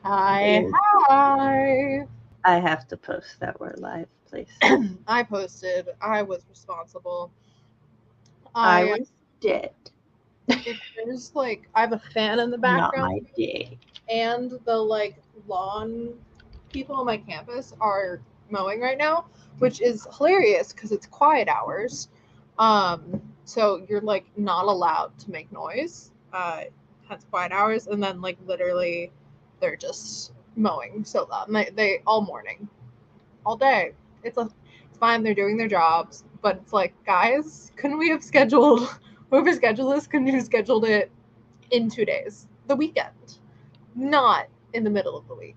Hi, Is hi. I have to post that we're live, please. I posted. I was responsible. I I was dead. if there's like I have a fan in the Not background, my day. and the lawn people on my campus are mowing right now, which is hilarious because it's quiet hours. So you're like not allowed to make noise. Hence quiet hours, and then like literally, they're just mowing so loud. And they all morning, all day. It's fine. They're doing their jobs, but it's like, guys, couldn't we have scheduled whoever scheduled this? Couldn't you have scheduled it in 2 days, the weekend, not in the middle of the week?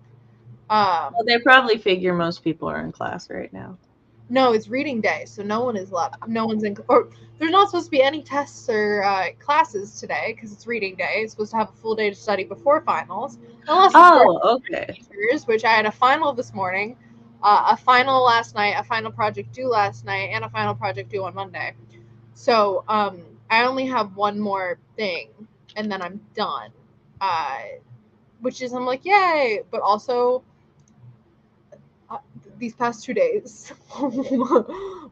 Well, they probably figure most people are in class right now. No, it's reading day, so no one is left. No one's in, or there's not supposed to be any tests or classes today because it's reading day. It's supposed to have a full day to study before finals, unless of course Oh, okay. teachers, which I had a final this morning, a final last night, a final project due last night, and a final project due on Monday. So I only have one more thing, and then I'm done. Uh, which is I'm like, yay, but also uh, these past 2 days,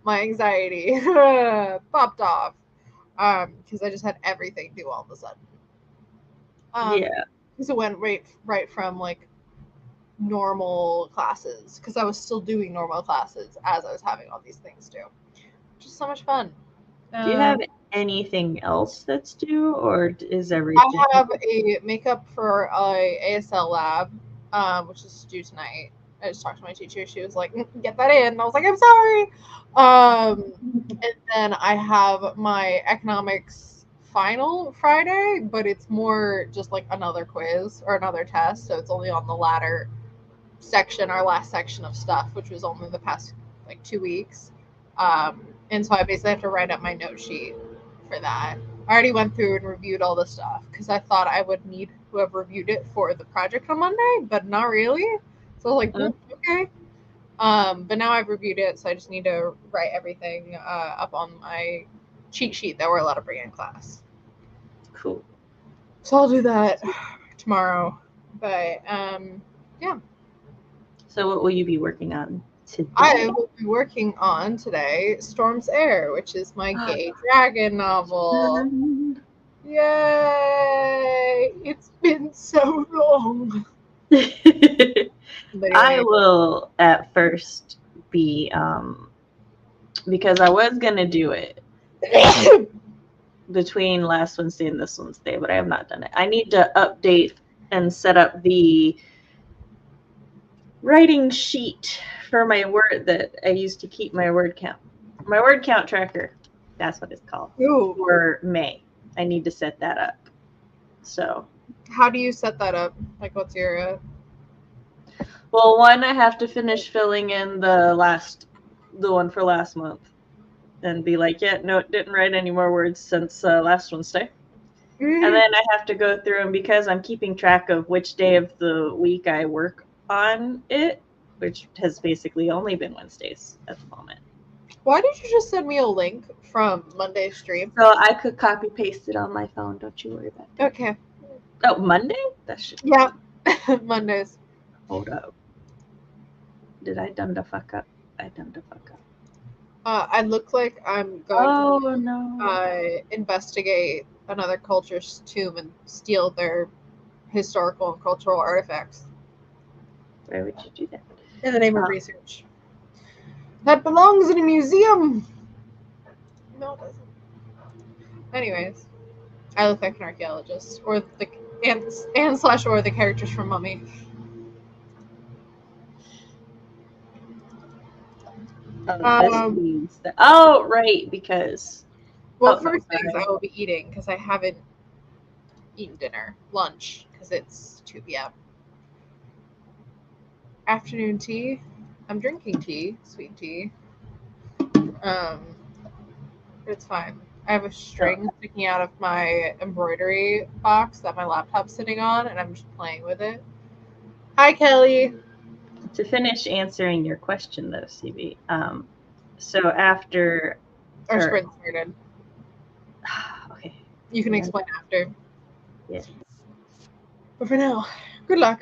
my anxiety popped off because I just had everything due all of a sudden. Yeah. So it went right from like normal classes because I was still doing normal classes as I was having all these things due. Just so much fun. Do you have anything else that's due, or is everything? I have a makeup for a ASL lab, which is due tonight. I just talked to my teacher. She was like, "Get that in." And I was like, "I'm sorry." And then I have my economics final Friday, but it's more just like another quiz or another test, so it's only on the latter section, our last section of stuff, which was only the past like 2 weeks. And so I basically have to write up my note sheet for that. I already went through and reviewed all the stuff because I thought I would need whoever reviewed it for the project on Monday, but not really. So I was like, okay. But now I've reviewed it, so I just need to write everything up on my cheat sheet that we're allowed to bring in class. Cool. So I'll do that tomorrow. But yeah. So what will you be working on today? I will be working on today Storm's Heir, which is my gay dragon novel. Yay! It's been so long. I Literally. will at first be because I was gonna do it between last Wednesday and this Wednesday, but I have not done it. I need to update and set up the writing sheet for my word that I used to keep my word count. My word count tracker. That's what it's called. Ooh. For May. I need to set that up. So. How do you set that up? Like, what's your? Well, one, I have to finish filling in the one for last month, and be like, yeah, no, it didn't write any more words since last Wednesday. And then I have to go through, and because I'm keeping track of which day of the week I work on it, which has basically only been Wednesdays at the moment. Why did you just send me a link from Monday's stream? So I could copy paste it on my phone. Don't you worry about that. Okay. Oh, Monday? That should. Yeah, Mondays. Hold up. Did I done the fuck up? I done the fuck up. I look like I'm going to no. Investigate another culture's tomb and steal their historical and cultural artifacts. Why would you do that? In the name of research. That belongs in a museum. No, it doesn't. Anyways, I look like an archaeologist, or the and slash or the characters from Mummy. Oh, right, because. Well, first things I will be eating because I haven't eaten lunch because it's 2 p.m. Afternoon tea. I'm drinking tea, sweet tea. It's fine. I have a string sticking out of my embroidery box that my laptop's sitting on, and I'm just playing with it. Hi, Kelly. To finish answering your question, though, CB, so after our sprint started. Okay. You can explain after. Yeah. But for now, good luck.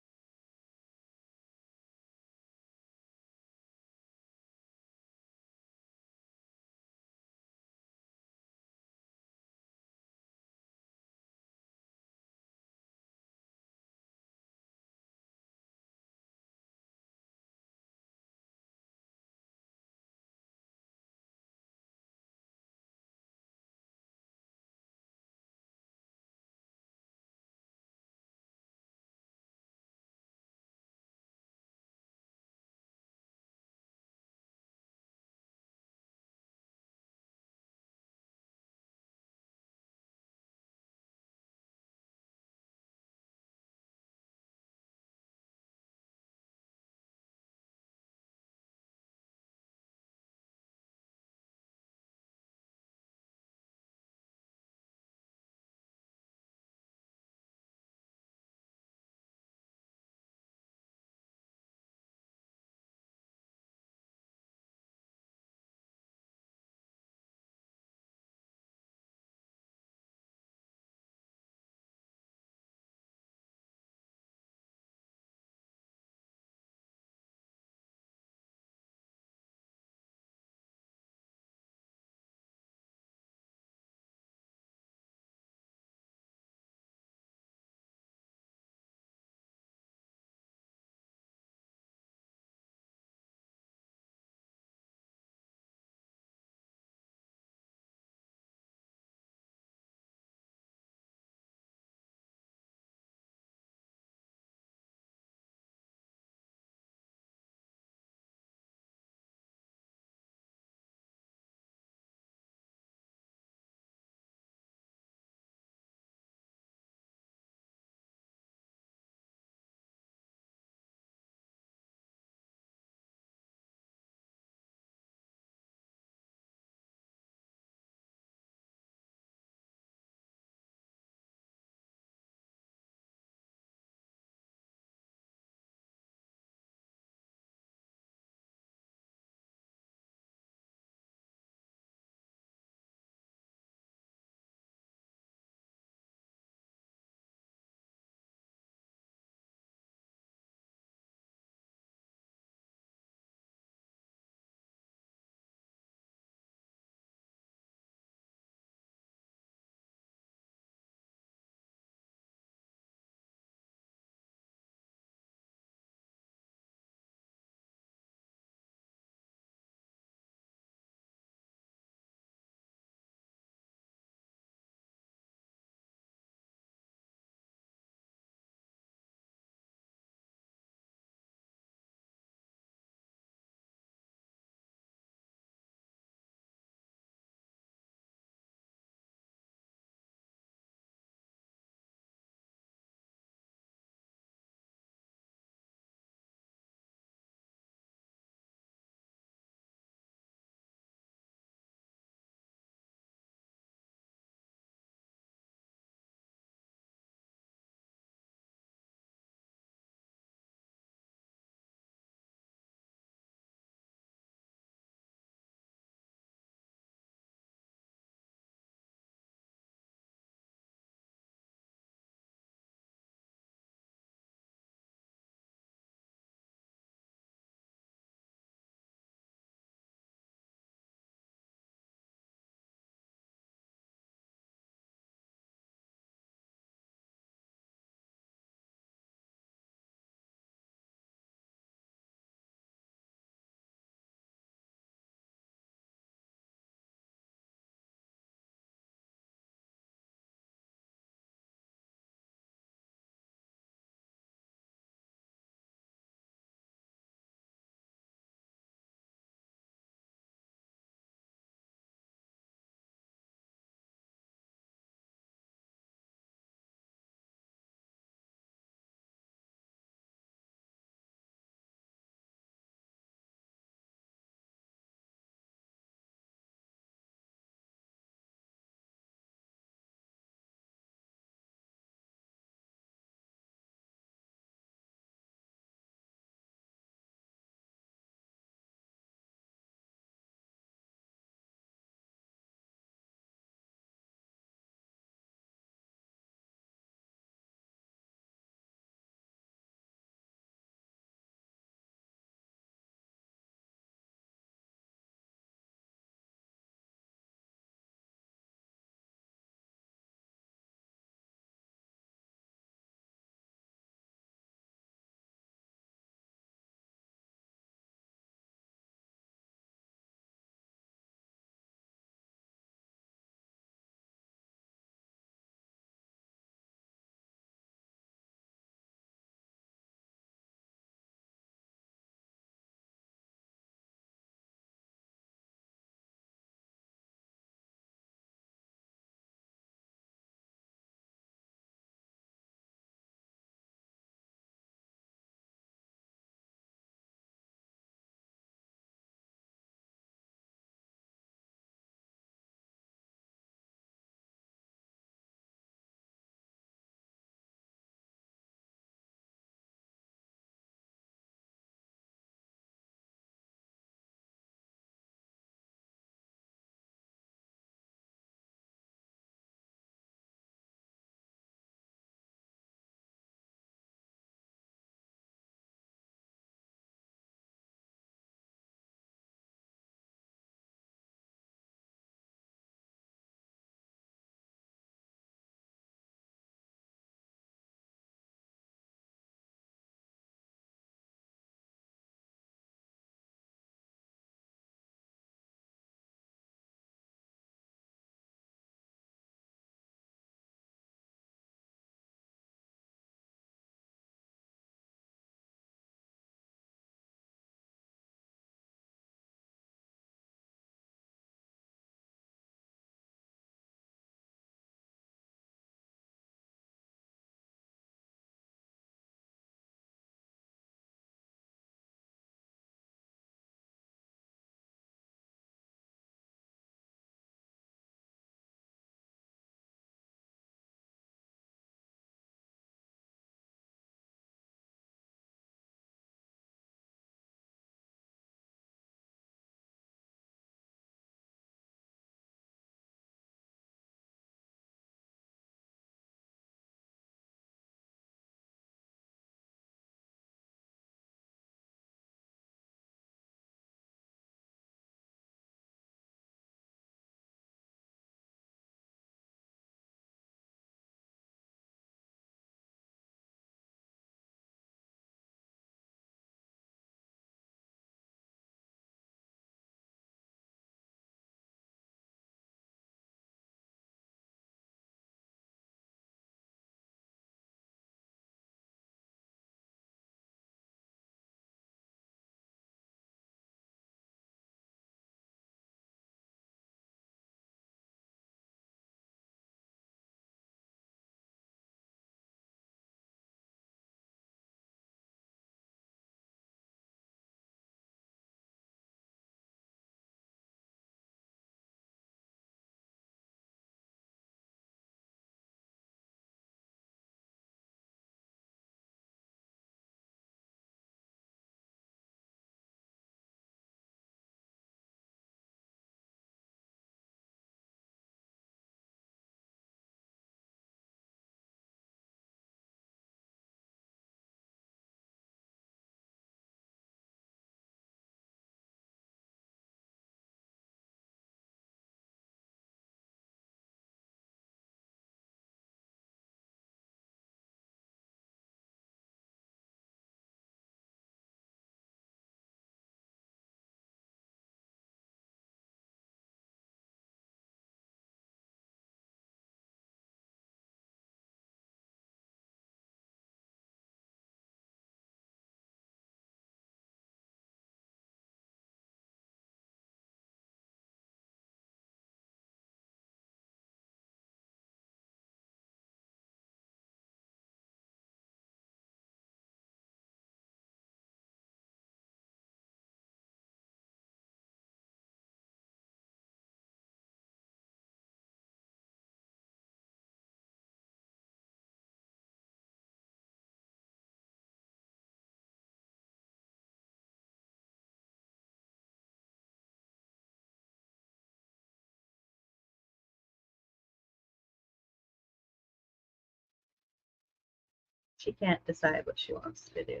she can't decide what she wants to do.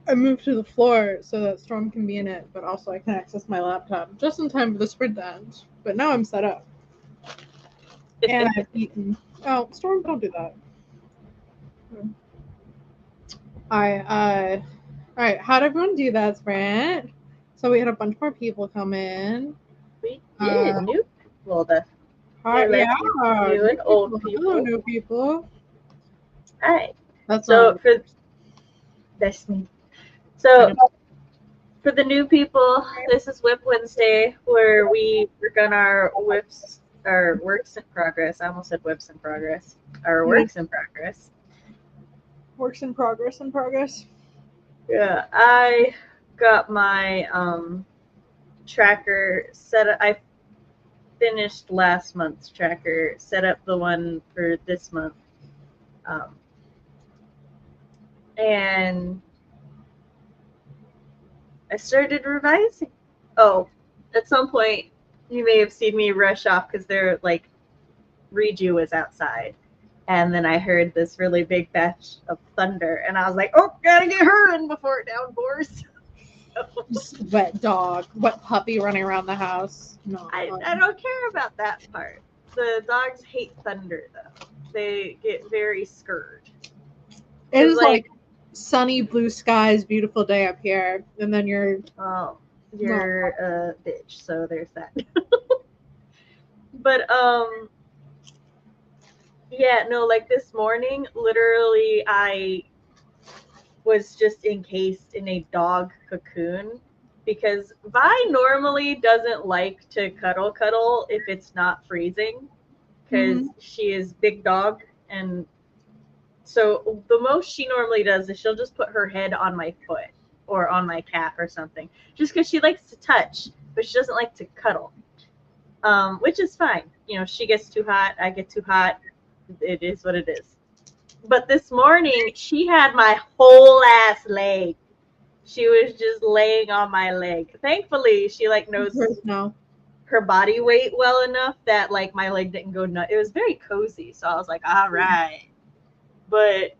I moved to the floor so that Storm can be in it, but also I can access my laptop just in time for the sprint to end. But now I'm set up. And I've eaten. Oh, Storm, don't do that. Alright, how'd everyone do that sprint? So we had a bunch more people come in. We did. New people. New and old people. Hello, new people. Hi. That's me. So for the new people, this is WIP Wednesday, where we work on our WIPs, our works in progress. I almost said WIPs in progress. Our works in progress. Works in progress. Yeah, I got my tracker set up. I finished last month's tracker, set up the one for this month. And I started revising. Oh, at some point, you may have seen me rush off because they're like, Reju was outside. And then I heard this really big batch of thunder. And I was like, oh, gotta get her in before it downpours. Wet dog, wet puppy running around the house. No, I don't care about that part. The dogs hate thunder, though. They get very scared. It is like sunny blue skies, beautiful day up here, and then you're a bitch, so there's that. But yeah, no, like this morning, literally I was just encased in a dog cocoon because Vi normally doesn't like to cuddle if it's not freezing because she is big dog, and so the most she normally does is she'll just put her head on my foot or on my cat or something, just because she likes to touch, but she doesn't like to cuddle, which is fine. You know, she gets too hot, I get too hot. It is what it is. But this morning, she had my whole ass leg. She was just laying on my leg. Thankfully, she like knows her body weight well enough that like my leg didn't go nuts. It was very cozy, so I was like, all right. But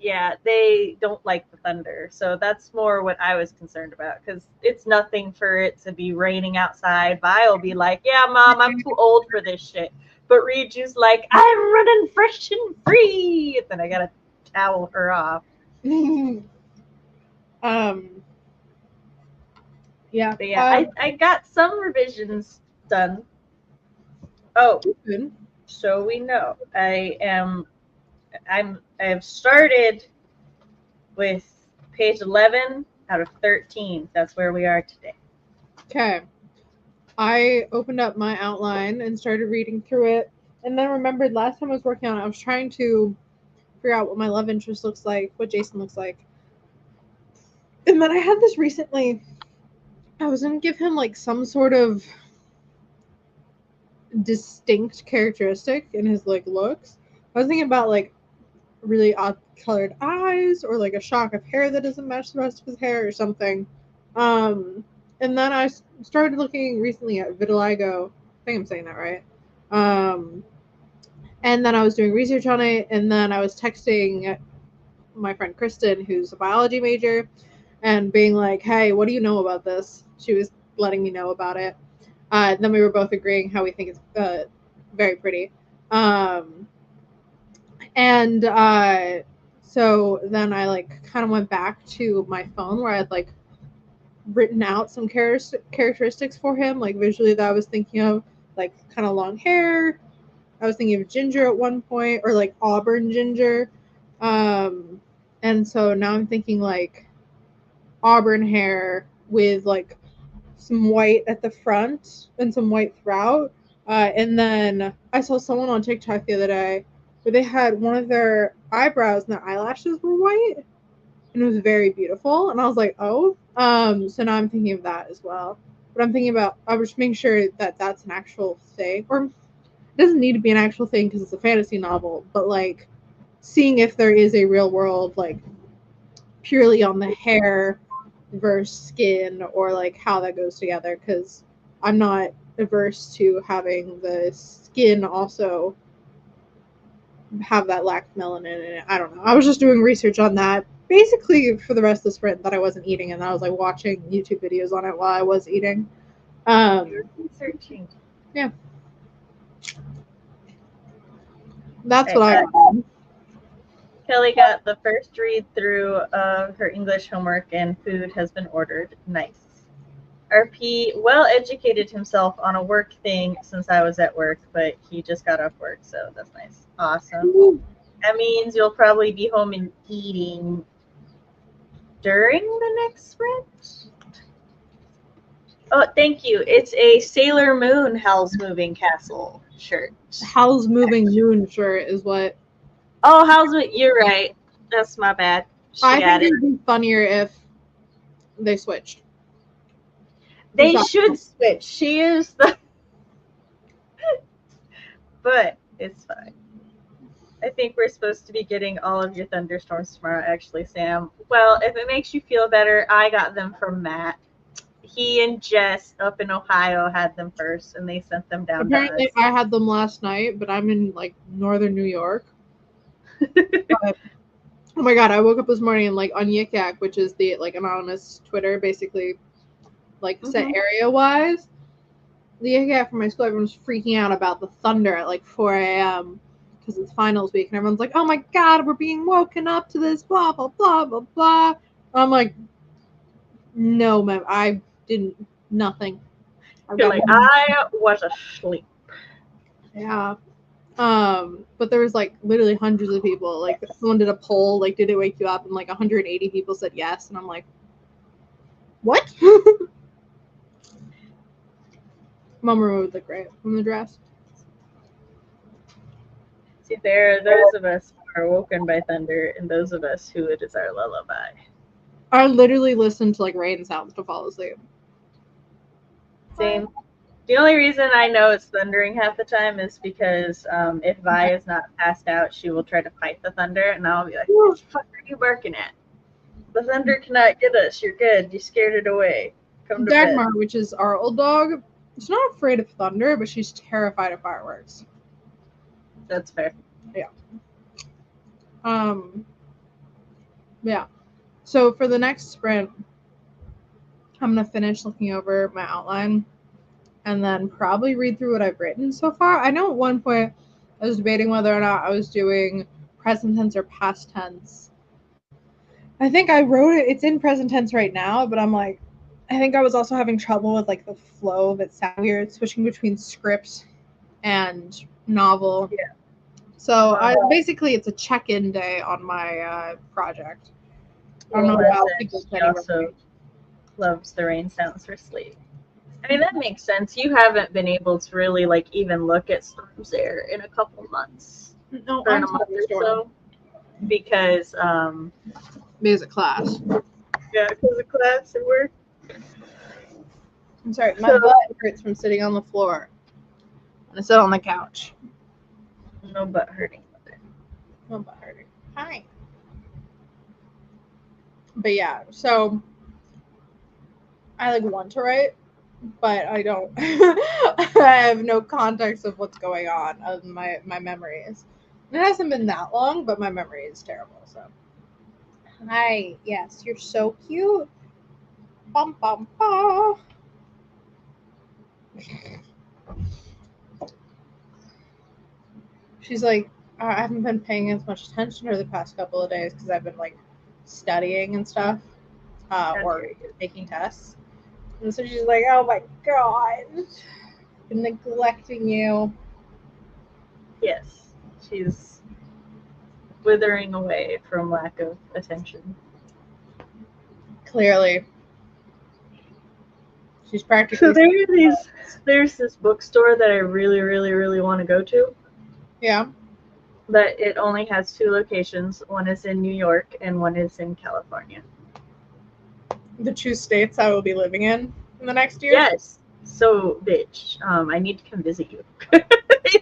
yeah, they don't like the thunder. So that's more what I was concerned about because it's nothing for it to be raining outside. Vi will be like, yeah, Mom, I'm too old for this shit. But Reju's like, I'm running fresh and free. And then I got to towel her off. Yeah. But yeah, I got some revisions done. Oh, so we know. I have started with page 11 out of 13. That's where we are today. Okay. I opened up my outline and started reading through it, and then remembered last time I was working on it, I was trying to figure out what my love interest looks like, what Jason looks like. And then I had this recently. I was going to give him like some sort of distinct characteristic in his like looks. I was thinking about like really odd colored eyes or like a shock of hair that doesn't match the rest of his hair or something. And then I started looking recently at vitiligo. I think I'm saying that right. And then I was doing research on it, and then I was texting my friend Kristen, who's a biology major, and being like, hey, what do you know about this? She was letting me know about it. Then we were both agreeing how we think it's very pretty. So then I like kind of went back to my phone where I had like written out some characteristics for him, like visually that I was thinking of, like kind of long hair. I was thinking of ginger at one point, or like auburn ginger. And so now I'm thinking like auburn hair with like some white at the front and some white throughout. And then I saw someone on TikTok the other day where they had one of their eyebrows and their eyelashes were white, and it was very beautiful. And I was like, oh. So now I'm thinking of that as well. But I'm thinking about, I was just making sure that that's an actual thing. Or it doesn't need to be an actual thing because it's a fantasy novel, but like seeing if there is a real world, like purely on the hair versus skin, or like how that goes together, because I'm not averse to having the skin also have that lack of melanin in it. I don't know. I was just doing research on that basically for the rest of the sprint that I wasn't eating, and I was like watching YouTube videos on it while I was eating. You're researching. Yeah. That's what I got. Kelly got the first read through of her English homework and food has been ordered. Nice. RP well educated himself on a work thing since I was at work, but he just got off work, so that's nice. Awesome. Ooh. That means you'll probably be home and eating during the next sprint. Oh, thank you. It's a Sailor Moon Howl's Moving Castle shirt. Howl's Moving Moon shirt is what. Oh, Howl's Moving. You're right. That's my bad. I think it would be funnier if they switched. They should switch. She is the. But it's fine. I think we're supposed to be getting all of your thunderstorms tomorrow, actually, Sam. Well, if it makes you feel better, I got them from Matt. He and Jess up in Ohio had them first, and they sent them down Apparently, to us. I had them last night, but I'm in like northern New York. But, oh my god! I woke up this morning and like on Yik Yak, which is the like anonymous Twitter, basically like set area wise. The Yik Yak from my school, everyone's freaking out about the thunder at like 4 a.m. because it's finals week, and everyone's like, "Oh my god, we're being woken up to this!" Blah blah blah blah blah. I'm like, no, ma'am, I didn't. Nothing. You're like, I was asleep. Yeah. But there was like literally hundreds of people. Like someone did a poll, like, did it wake you up? And like 180 people said yes. And I'm like, what? Mama would look great from the dress. See, there are those of us who are woken by thunder, and those of us who it is our lullaby. I literally listen to like rain sounds to fall asleep. Same. The only reason I know it's thundering half the time is because if Vi is not passed out, she will try to fight the thunder, and I'll be like, "What the fuck are you barking at? The thunder cannot get us. You're good. You scared it away. Come to Dagmar, bed." which is our old dog, is not afraid of thunder, but she's terrified of fireworks. That's fair. Yeah. Yeah. So for the next sprint, I'm gonna finish looking over my outline and then probably read through what I've written so far. I know at one point I was debating whether or not I was doing present tense or past tense. I think I wrote it. It's in present tense right now, but I'm like, I think I was also having trouble with like the flow of it sound weird, switching between script and novel. Yeah. So basically it's a check-in day on my project. I don't know how he also loves the rain sounds for sleep. I mean, that makes sense. You haven't been able to really like even look at storms there in a couple months. No, or in a month or so. Because of class. Yeah, because of class and work. I'm sorry, my butt hurts from sitting on the floor. I'm gonna sit on the couch. No butt hurting. No butt hurting. Hi. But yeah, so I like want to write, but I don't. I have no context of what's going on of my memories. It hasn't been that long, but my memory is terrible. So, hi, yes, you're so cute. Bum bum bum. She's like, I haven't been paying as much attention to her the past couple of days because I've been like studying and stuff, or taking tests. And so she's like, oh my god, I've been neglecting you. Yes, she's withering away from lack of attention. Clearly. She's practically. So there's this bookstore that I really, really, really want to go to. Yeah. But it only has 2 locations. One is in New York and one is in California. The 2 states I will be living in the next year? Yes. So, bitch, I need to come visit you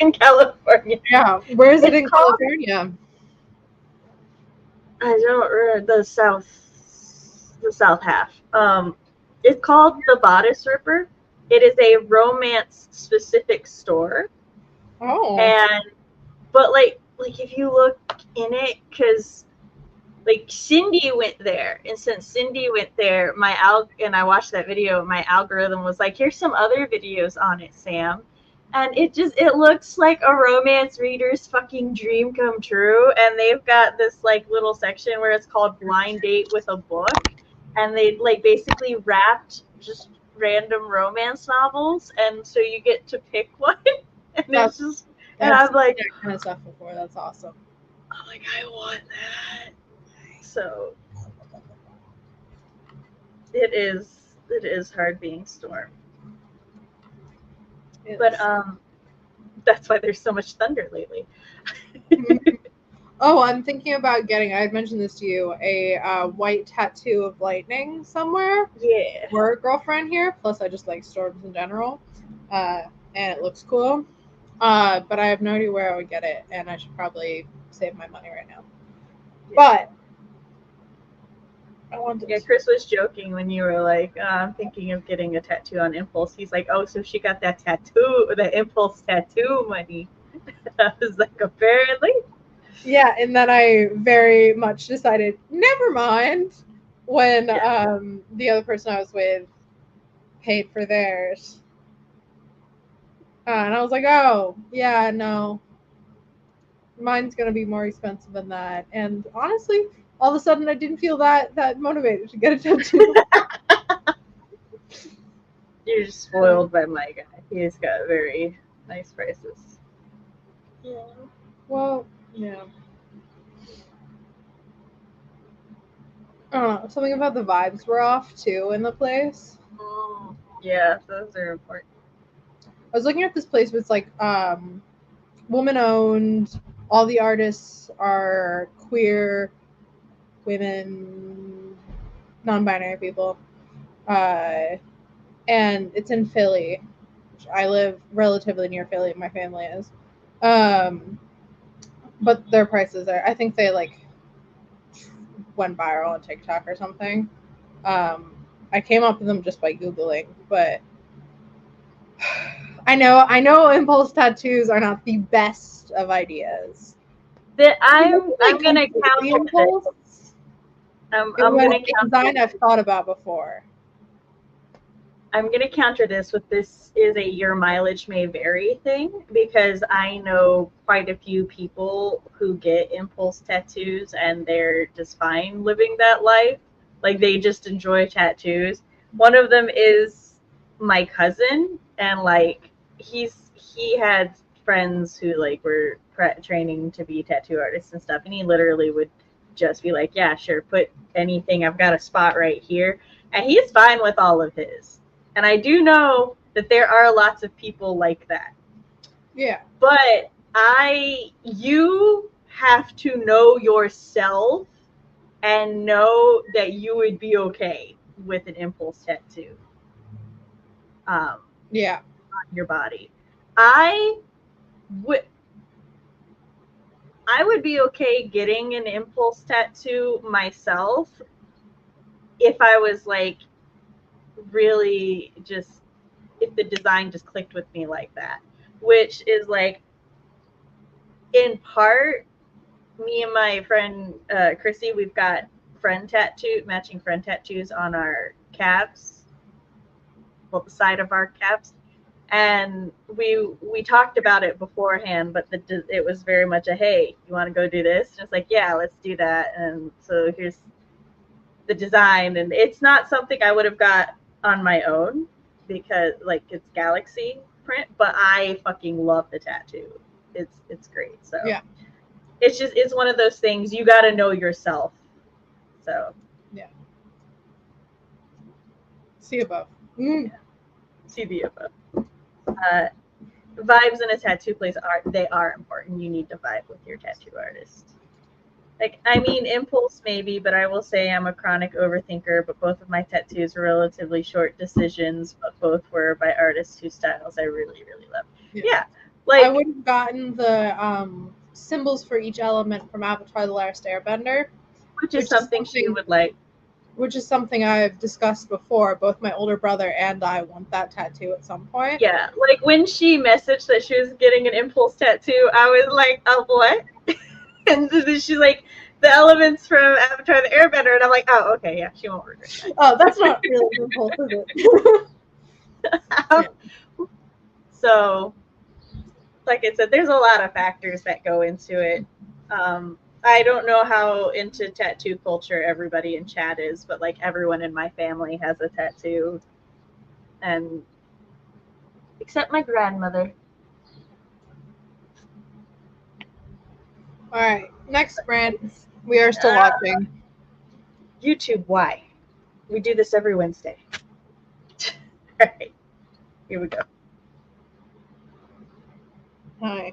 in California. Yeah. Where is it in California? I don't the south half. It's called the Bodice Ripper. It is a romance specific store. Oh. But like like if you look in it, because like Cindy went there, and since Cindy went there, and I watched that video, my algorithm was like, here's some other videos on it, Sam. And it looks like a romance reader's fucking dream come true. And they've got this like little section where it's called Blind Date with a Book. And they like basically wrapped just random romance novels, and so you get to pick one. And it's just, and I'm like, that kind of stuff before. That's awesome. I'm like, I want that. So it is hard being Storm. But that's why there's so much thunder lately. Oh, I'm thinking about getting, I had mentioned this to you, a white tattoo of lightning somewhere. Yeah. For a girlfriend here. Plus, I just like storms in general. And it looks cool. But I have no idea where I would get it. And I should probably save my money right now. Yeah. But I wanted to. Chris was joking when you were like, I'm thinking of getting a tattoo on impulse. He's like, oh, so she got that tattoo, the impulse tattoo money. I was like, apparently. Yeah, and then I very much decided, never mind, when the other person I was with paid for theirs. And I was like, oh, yeah, no. Mine's going to be more expensive than that. And honestly, all of a sudden I didn't feel that motivated to get a tattoo. You're spoiled by my guy. He's got very nice prices. Yeah. Well, yeah. I don't know. Something about the vibes were off too in the place. Yeah, those are important. I was looking at this place with like woman owned. All the artists are queer women, non-binary people. And it's in Philly. Which I live relatively near Philly, my family is. But their prices are, I think they like went viral on TikTok or something. I came up with them just by Googling, but I know impulse tattoos are not the best of ideas. I'm gonna counter this. I'm gonna counter design I've thought about before. I'm gonna counter this with this is a your mileage may vary thing, because I know quite a few people who get impulse tattoos and they're just fine living that life. Like they just enjoy tattoos. One of them is my cousin, and like he had friends who like were training to be tattoo artists and stuff, and he literally would just be like, yeah, sure, put anything, I've got a spot right here, and he's fine with all of his. And I do know that there are lots of people like that. Yeah. But you have to know yourself and know that you would be okay with an impulse tattoo. Yeah. On your body. I would be okay getting an impulse tattoo myself if I was like really just, if the design just clicked with me like that, which is like in part me and my friend Chrissy, we've got matching friend tattoos on our calves, well, the side of our calves, and we talked about it beforehand, but it was very much a, hey, you want to go do this? And it's like, yeah, let's do that. And so here's the design, and it's not something I would have got on my own because like it's galaxy print, but I fucking love the tattoo. It's great. So yeah, it's one of those things you got to know yourself. So yeah. See above. Yeah. See the above. Vibes in a tattoo place are important. You need to vibe with your tattoo artist. Like, I mean, impulse maybe, but I will say I'm a chronic overthinker, but both of my tattoos were relatively short decisions, but both were by artists whose styles I really, really love. Yeah. Like, I would have gotten the symbols for each element from Avatar: The Last Airbender. Which is something she would like. which is something I've discussed before. Both my older brother and I want that tattoo at some point. Yeah, like when she messaged that she was getting an impulse tattoo, I was like, oh, what? And then she's like, the elements from Avatar the Airbender, and I'm like, oh, okay, yeah, she won't regret that. Oh, that's not really an impulse, is it? So, like I said, there's a lot of factors that go into it. I don't know how into tattoo culture everybody in chat is, but like everyone in my family has a tattoo, and except my grandmother. All right, next brand. We are still watching. YouTube, why? We do this every Wednesday. All right, here we go. Hi.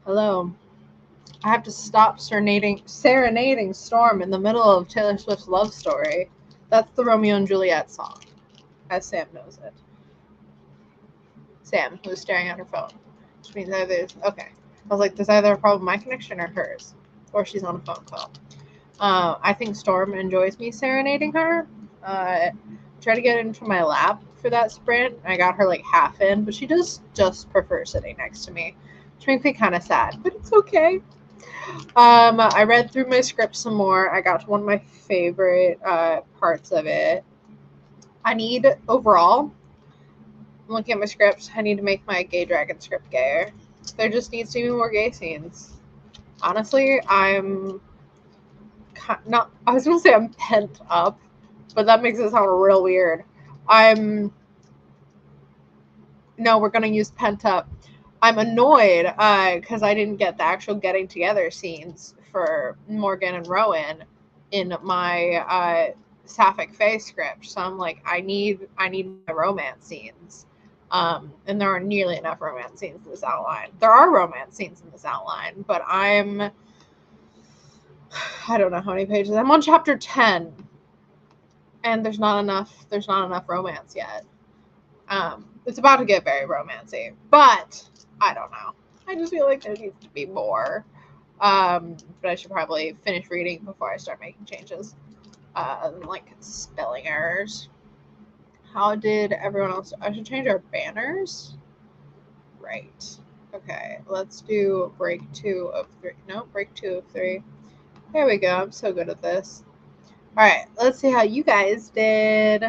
Hello. I have to stop serenading Storm in the middle of Taylor Swift's love story. That's the Romeo and Juliet song, as Sam knows it. Sam, who's staring at her phone. Which means either okay. I was like, there's either a problem with my connection or hers. Or she's on a phone call. I think Storm enjoys me serenading her. Tried to get into my lap for that sprint. I got her like half in, but she does just prefer sitting next to me, which makes me kind of sad, but it's okay. I read through my script some more. I got to one of my favorite parts of it. I need overall, I'm looking at my script, I need to make my gay dragon script gayer. There just needs to be more gay scenes. Honestly, I'm not, I was going to say I'm pent up, but that makes it sound real weird. No, we're going to use pent up. I'm annoyed because I didn't get the actual getting together scenes for Morgan and Rowan in my Sapphic Fae script. So I'm like, I need my romance scenes. And there aren't nearly enough romance scenes in this outline. There are romance scenes in this outline, but I don't know how many pages. I'm on chapter 10, and there's not enough romance yet. It's about to get very romancy, but I don't know. I just feel like there needs to be more. But I should probably finish reading before I start making changes. Like spelling errors. How did everyone else? I should change our banners. Right. Okay. Let's do break 2 of 3. No, break 2 of 3. There we go. I'm so good at this. All right. Let's see how you guys did.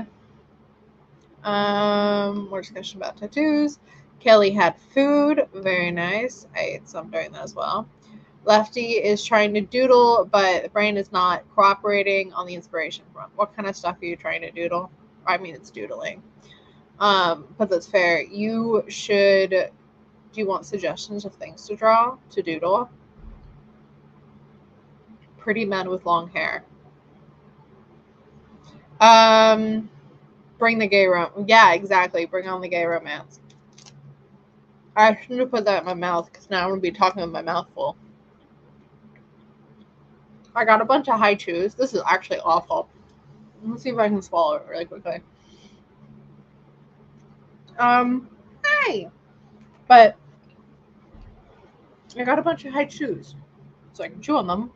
More discussion about tattoos. Kelly had food. Very nice. I ate some during that as well. Lefty is trying to doodle, but the brain is not cooperating on the inspiration front. What kind of stuff are you trying to doodle? I mean, it's doodling. But that's fair. You should... Do you want suggestions of things to draw, to doodle? Pretty men with long hair. Bring the gay romance. Yeah, exactly. Bring on the gay romance. I shouldn't have put that in my mouth because now I'm going to be talking with my mouth full. I got a bunch of high chews. This is actually awful. Let's see if I can swallow it really quickly. Hi. But I got a bunch of high chews, so I can chew on them.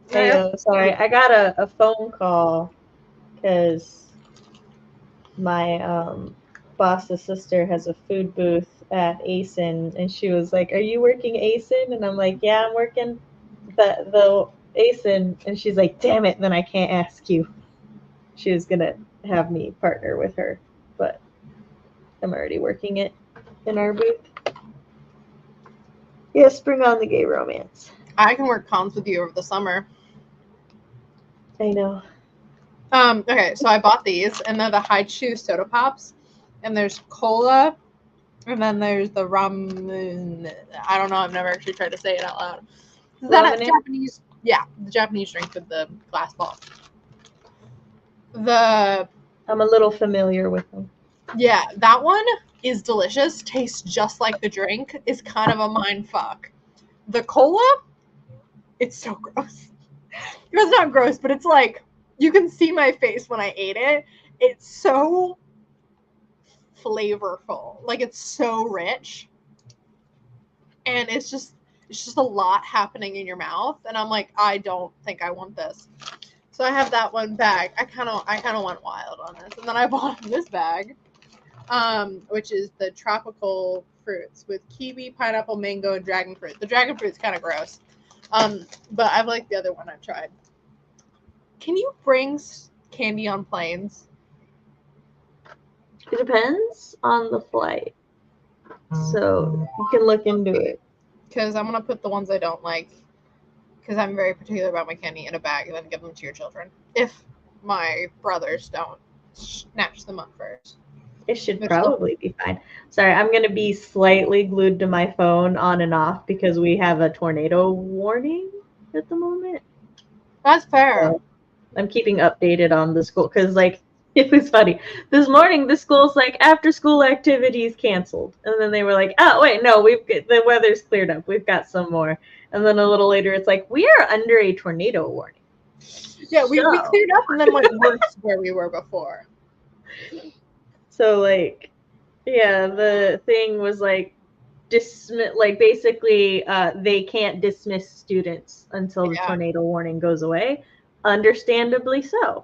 Hey, sorry. I got a phone call because my boss's sister has a food booth at ASIN, and she was like, "Are you working ASIN?" And I'm like, "Yeah, I'm working the ASIN." And she's like, "Damn it, then I can't ask you." She was gonna have me partner with her, but I'm already working it in our booth. Yes, bring on the gay romance. I can work cons with you over the summer. I know. Okay, so I bought these, and they're the high chew soda pops, and there's cola, and then there's the rum. I don't know. I've never actually tried to say it out loud. Is that a Japanese? Yeah, the Japanese drink with the glass ball. I'm a little familiar with them. Yeah, that one is delicious. Tastes just like the drink. Is kind of a mind fuck. The cola, it's so gross. It's not gross, but it's like you can see my face when I ate it. It's so flavorful. Like it's so rich. And it's just a lot happening in your mouth. And I'm like, I don't think I want this. So I have that one bag. I kind of went wild on this. And then I bought this bag, which is the tropical fruits with kiwi, pineapple, mango, and dragon fruit. The dragon fruit's kind of gross. But I like the other one I've tried. Can you bring candy on planes? It depends on the flight. So you can look into it. Because I'm going to put the ones I don't like, because I'm very particular about my candy, in a bag and then give them to your children. If my brothers don't snatch them up first. It should probably be fine. Sorry, I'm going to be slightly glued to my phone on and off because we have a tornado warning at the moment. That's fair. So I'm keeping updated on the school because, like, It was funny. This morning, the school's like, after school activities canceled. And then they were like, oh, wait, no, the weather's cleared up. We've got some more. And then a little later, it's like, we are under a tornado warning. Yeah, we cleared up and then went worse where we were before. So, like, yeah, the thing was like, basically, they can't dismiss students until the tornado warning goes away. Understandably so.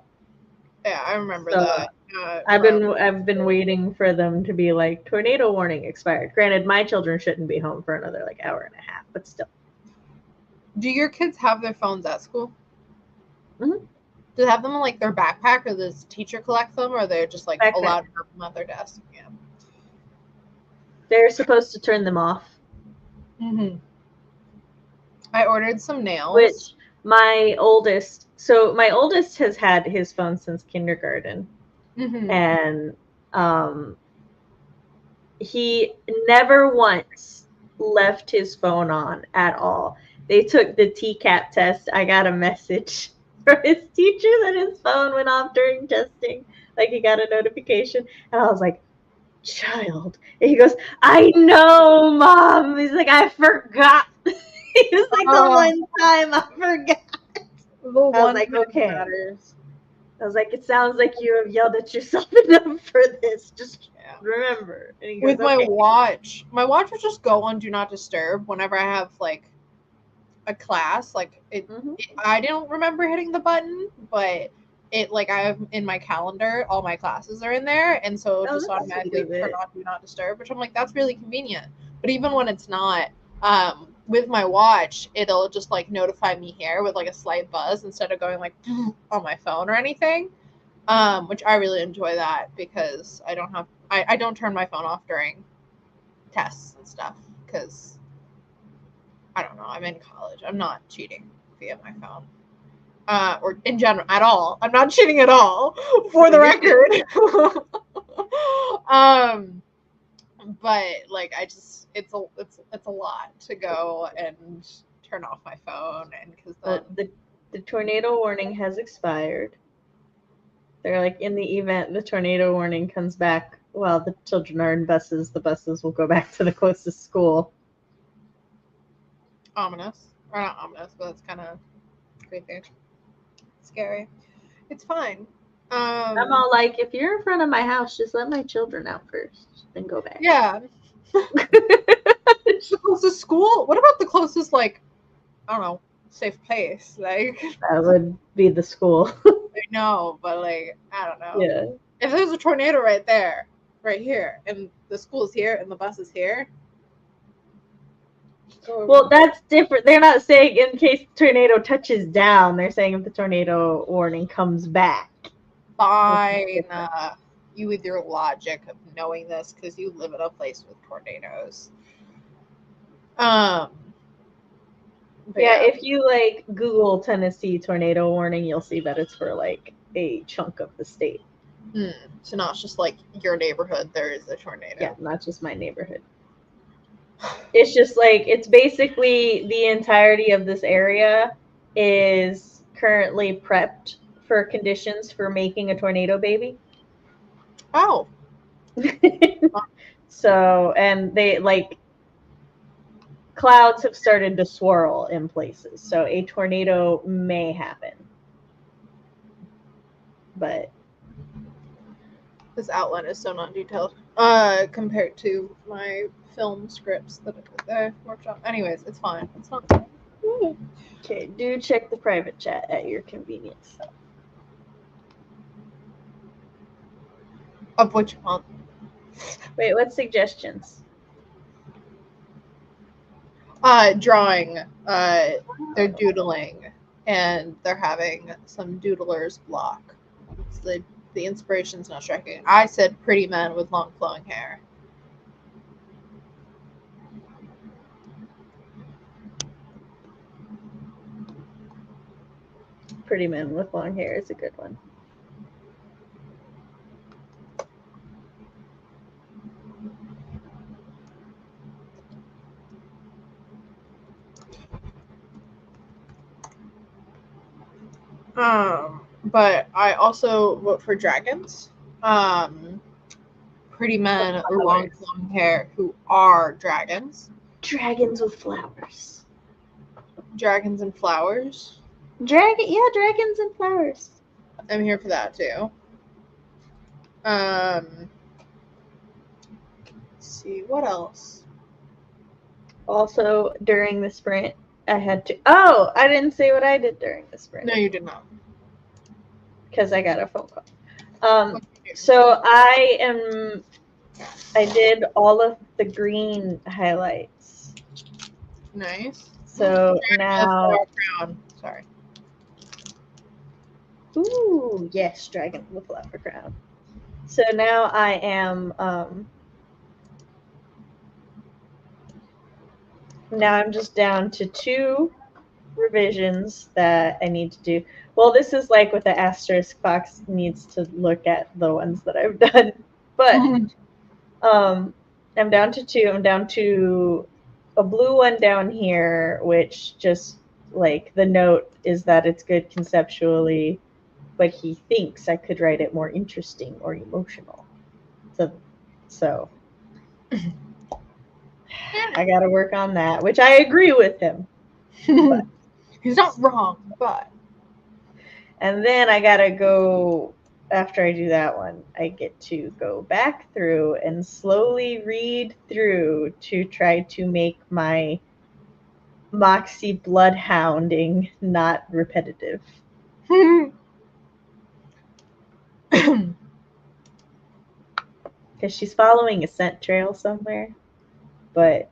Yeah, I remember that. I've been waiting for them to be like, tornado warning expired. Granted, my children shouldn't be home for another like hour and a half, but still. Do your kids have their phones at school? Mm-hmm. Do they have them in like their backpack, or does the teacher collect them, or they're just like allowed to have them at their desk? Yeah. They're supposed to turn them off. Mm-hmm. I ordered some nails. Which my oldest has had his phone since kindergarten. Mm-hmm. And he never once left his phone on at all. They took the TCAP test. I got a message from his teacher that his phone went off during testing. Like, he got a notification. And I was like, child. And he goes, I know, Mom. He's like, I forgot. He was like, the one time I forgot. I was like, okay. Matters. I was like, it sounds like you have yelled at yourself enough for this. Just remember. And he goes, with my watch would just go on Do Not Disturb whenever I have like a class. Like I don't remember hitting the button, but it like I have in my calendar, all my classes are in there, and so it'll just automatically turn on Do Not Disturb, which I'm like, that's really convenient. But even when it's not, with my watch, it'll just like notify me here with like a slight buzz instead of going like on my phone or anything. Which I really enjoy that because I don't turn my phone off during tests and stuff because I don't know, I'm in college. I'm not cheating via my phone. Or in general at all. I'm not cheating at all, for the record. But like it's a lot to go and turn off my phone, and because then the tornado warning has expired. They're like, in the event the tornado warning comes back while the children are in buses, the buses will go back to the closest school. Ominous. Or not ominous, but it's kind of creepy. Scary. It's fine. I'm all like, if you're in front of my house, just let my children out first, then go back. Yeah. The closest school? What about the closest, like, I don't know, safe place? Like, that would be the school. I know, but like, I don't know. Yeah. If there's a tornado right here, and the school's here, and the bus is here. Well, that's different. They're not saying in case the tornado touches down. They're saying if the tornado warning comes back. Fine. You with your logic of knowing this because you live in a place with tornadoes. Yeah, if you like Google Tennessee tornado warning, you'll see that it's for like a chunk of the state. So not just like your neighborhood, there is a tornado. Yeah, not just my neighborhood. It's just like, it's basically the entirety of this area is currently prepped for conditions for making a tornado baby. Oh. So, and they like, clouds have started to swirl in places, so a tornado may happen. But this outline is so not detailed compared to my film scripts that I did there workshop. Anyways, it's fine. It's not fine. Okay, do check the private chat at your convenience. Of which month? Wait, what suggestions? Drawing. They're doodling, and they're having some doodler's block. So the inspiration's not striking. I said pretty men with long flowing hair. Pretty men with long hair is a good one. But I also vote for dragons. Pretty men with long hair who are dragons. Dragons with flowers. Dragons and flowers. Dragons and flowers. I'm here for that too. Let's see, what else? Also, during the sprint, I had to. Oh, I didn't say what I did during the sprint. No, you did not. Because I got a phone call. So I did all of the green highlights. Nice. So now. Sorry. Ooh, yes, dragon with flower crown. So now I am. Now I'm just down to 2 revisions that I need to do. Well, this is like with the asterisk. Fox needs to look at the ones that I've done. But I'm down to 2. I'm down to a blue one down here, which just like the note is that it's good conceptually, but he thinks I could write it more interesting or emotional. So I got to work on that, which I agree with him. But. He's not wrong, but. And then I got to go, after I do that one, I get to go back through and slowly read through to try to make my Moxie bloodhounding not repetitive. Because she's following a scent trail somewhere, but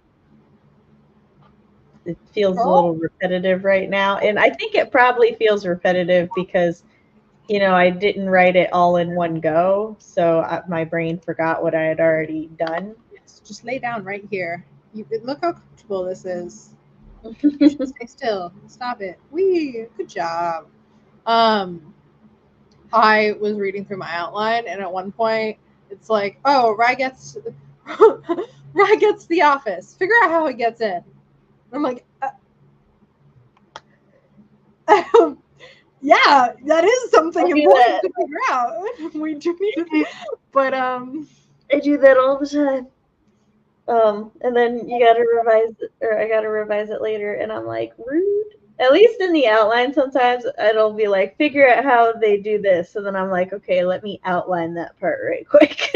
it feels a little repetitive right now. And I think it probably feels repetitive because, you know, I didn't write it all in one go. So my brain forgot what I had already done. Yes, just lay down right here. Look how comfortable this is. You should stay still. Stop it. Wee, good job. I was reading through my outline, and at one point, it's like, oh, Rye gets to the office. Figure out how he gets in. I'm like, yeah, that is something important to figure out. We do need to, but I do that all the time. And then you gotta revise it, or I gotta revise it later, and I'm like, rude. At least in the outline, sometimes it'll be like, figure out how they do this. So then I'm like, okay, let me outline that part right quick.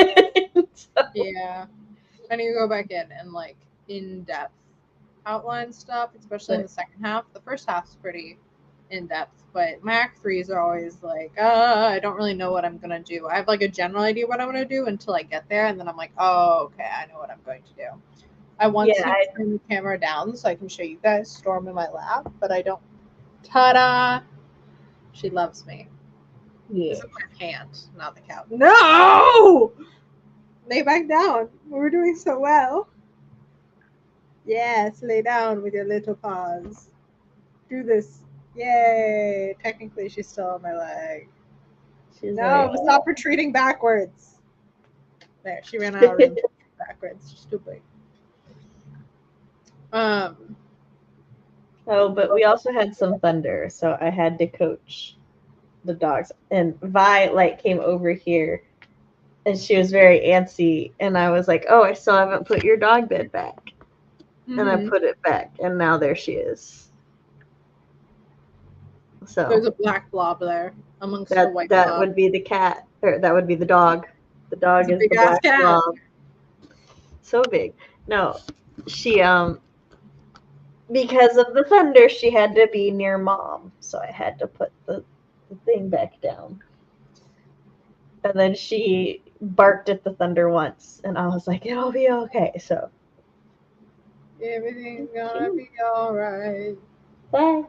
So. Yeah. I need to go back in and like in-depth outline stuff, especially in the second half. The first half's pretty in-depth, but my act 3s are always like, I don't really know what I'm going to do. I have like a general idea what I'm going to do until I get there, and then I'm like, oh, okay, I know what I'm going to do. I want to turn the camera down so I can show you guys Storm in my lap, but I don't. Ta-da! She loves me. Yeah. This is my hand, not the couch. No! Lay back down. We're doing so well. Yes, lay down with your little paws. Do this. Yay! Technically, she's still on my leg. No, stop retreating backwards. There, she ran out of room backwards. Stupid. Oh, but we also had some thunder, so I had to coach the dogs. And Vi like came over here, and she was very antsy. And I was like, "Oh, I still haven't put your dog bed back." Mm-hmm. And I put it back, and now there she is. So there's a black blob there amongst the white blob. That would be the cat, or that would be the dog. The dog is the black blob. So big. No, she because of the thunder, she had to be near Mom, so I had to put the thing back down. And then she barked at the thunder once, and I was like, "It'll be okay." So everything's gonna be all right. Bye.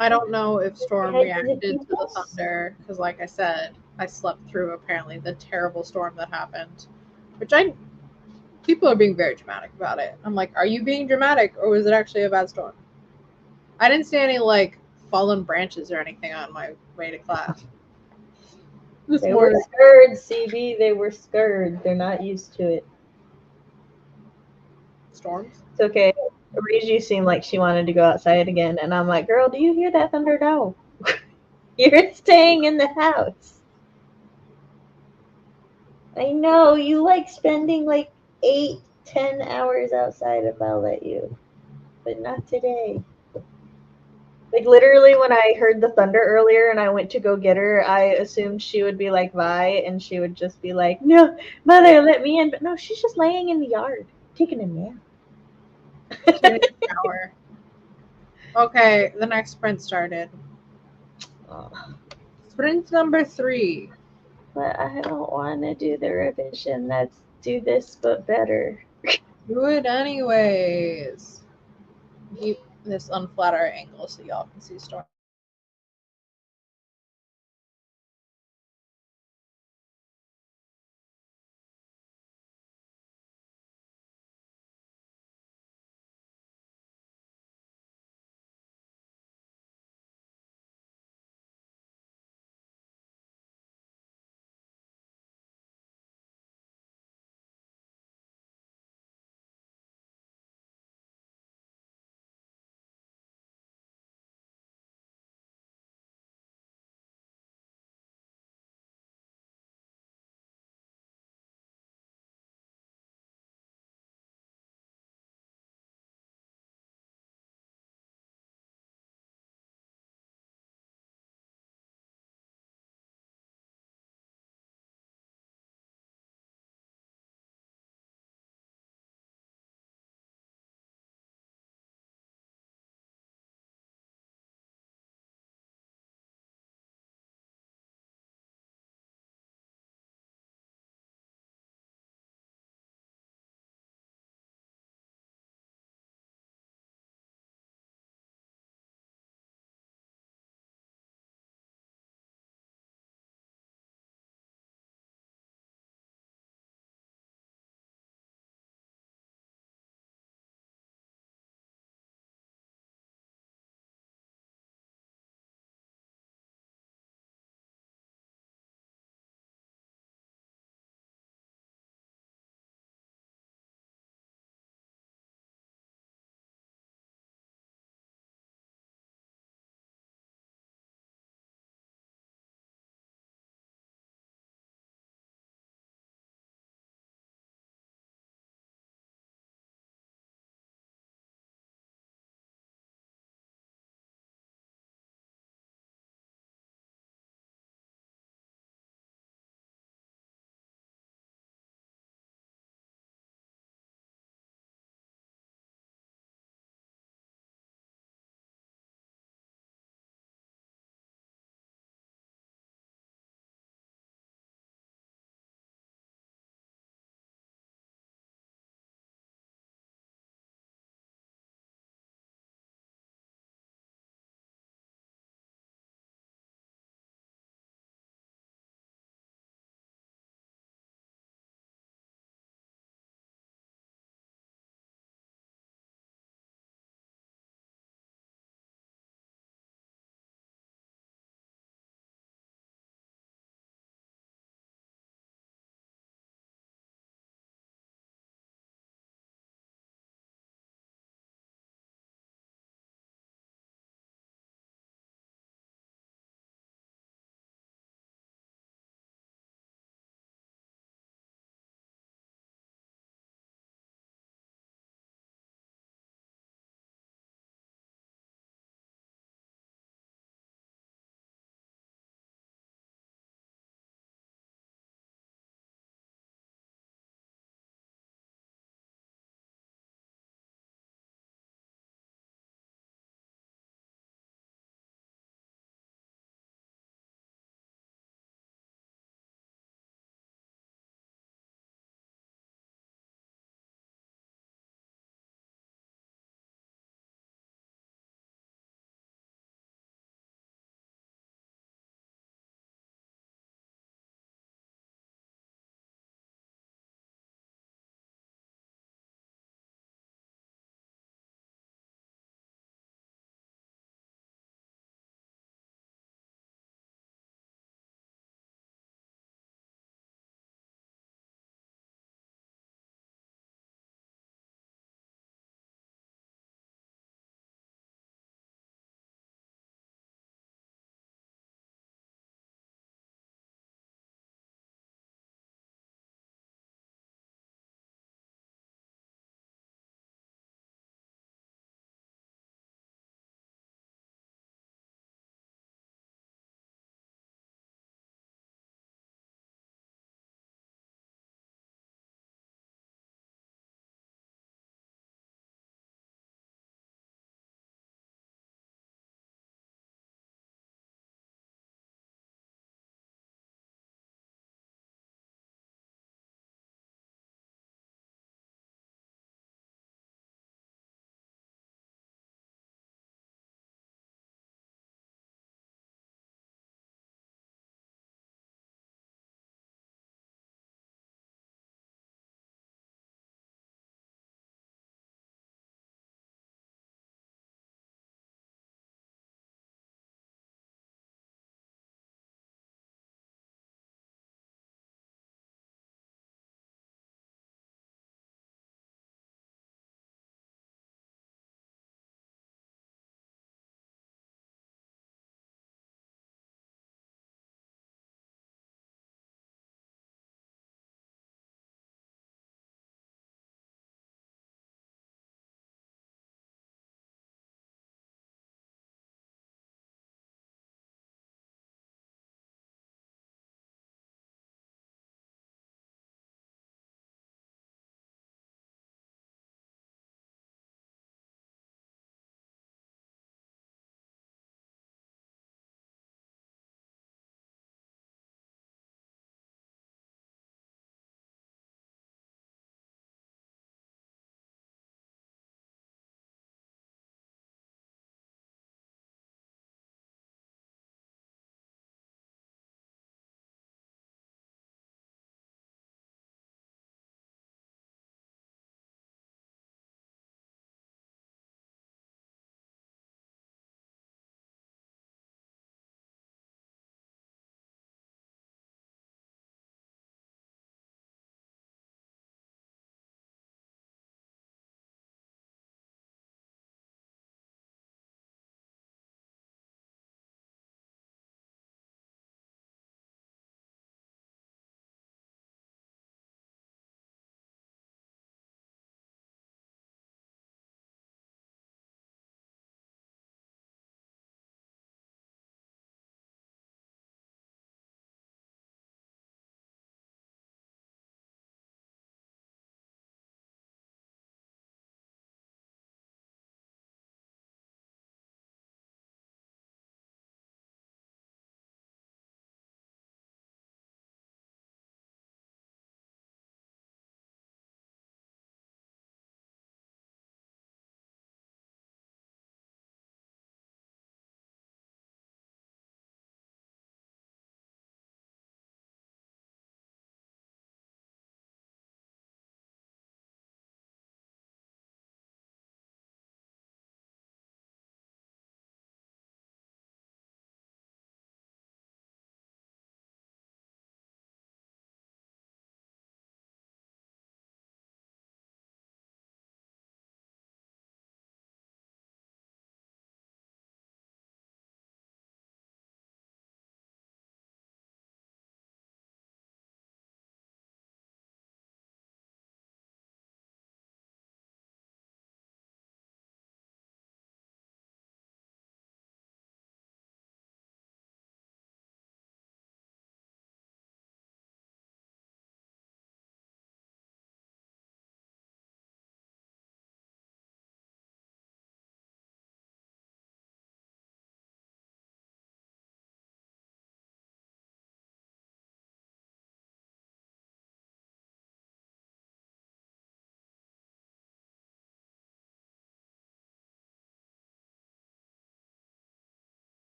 I don't know if Storm reacted to the thunder because, like I said, I slept through apparently the terrible storm that happened, which people are being very dramatic about it. I'm like, are you being dramatic, or was it actually a bad storm? I didn't see any like fallen branches or anything on my way to class. They were scared, CB. They were scared. They're not used to it. Storms? It's okay. Reiju seemed like she wanted to go outside again, and I'm like, girl, do you hear that thunder? No. You're staying in the house. I know, you like spending like 8-10 hours outside if I'll let you. But not today. Like literally when I heard the thunder earlier and I went to go get her, I assumed she would be like Vi and she would just be like, "No, mother, let me in." But no, she's just laying in the yard, taking a nap. Taking a shower. Okay, the next sprint started. Oh, Sprint number 3. but I don't want to do the revision. Let's do this, but better. Do it anyways. Keep this unflatter angle so y'all can see Storm.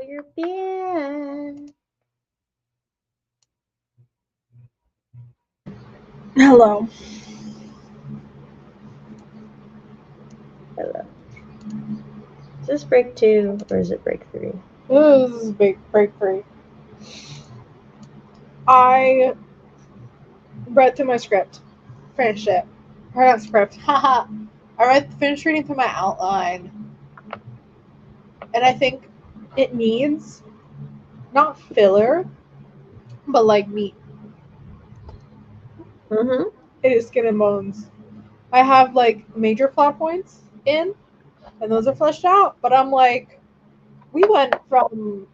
We're back. Hello. Hello. Is this break 2 or is it break 3? This is break 3. I read through my script. Finished it. Or not script. Haha. Finished reading through my outline. And I think it needs not filler, but like meat. Mm-hmm. It is skin and bones. I have like major plot points in, and those are fleshed out. But I'm like, we went from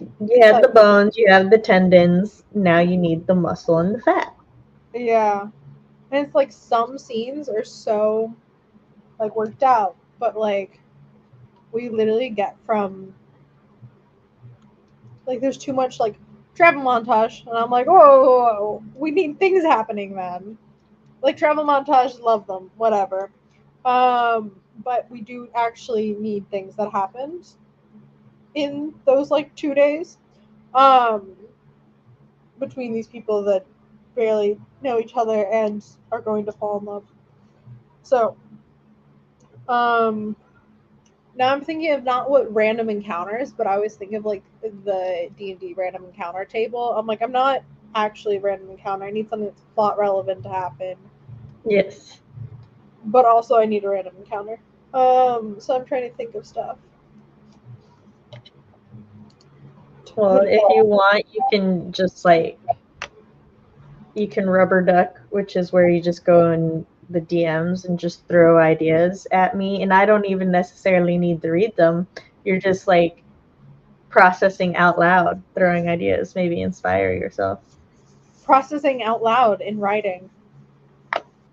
You had the bones, you have the tendons, now you need the muscle and the fat. yeah, and it's like some scenes are so like worked out, but like we literally get from like there's too much like travel montage, and I'm like, whoa, we need things happening, man. Like travel montage, love them, whatever. But we do actually need things that happened in those like 2 days between these people that barely know each other and are going to fall in love. So now I'm thinking of not what random encounters, but I always think of like the D&D random encounter table. I'm like, I'm not actually a random encounter. I need something that's plot relevant to happen. Yes. But also I need a random encounter. So I'm trying to think of stuff. Well, if you want, you can just like, you can rubber duck, which is where you just go in the DMs and just throw ideas at me. And I don't even necessarily need to read them. You're just like processing out loud, throwing ideas, maybe inspire yourself. Processing out loud in writing.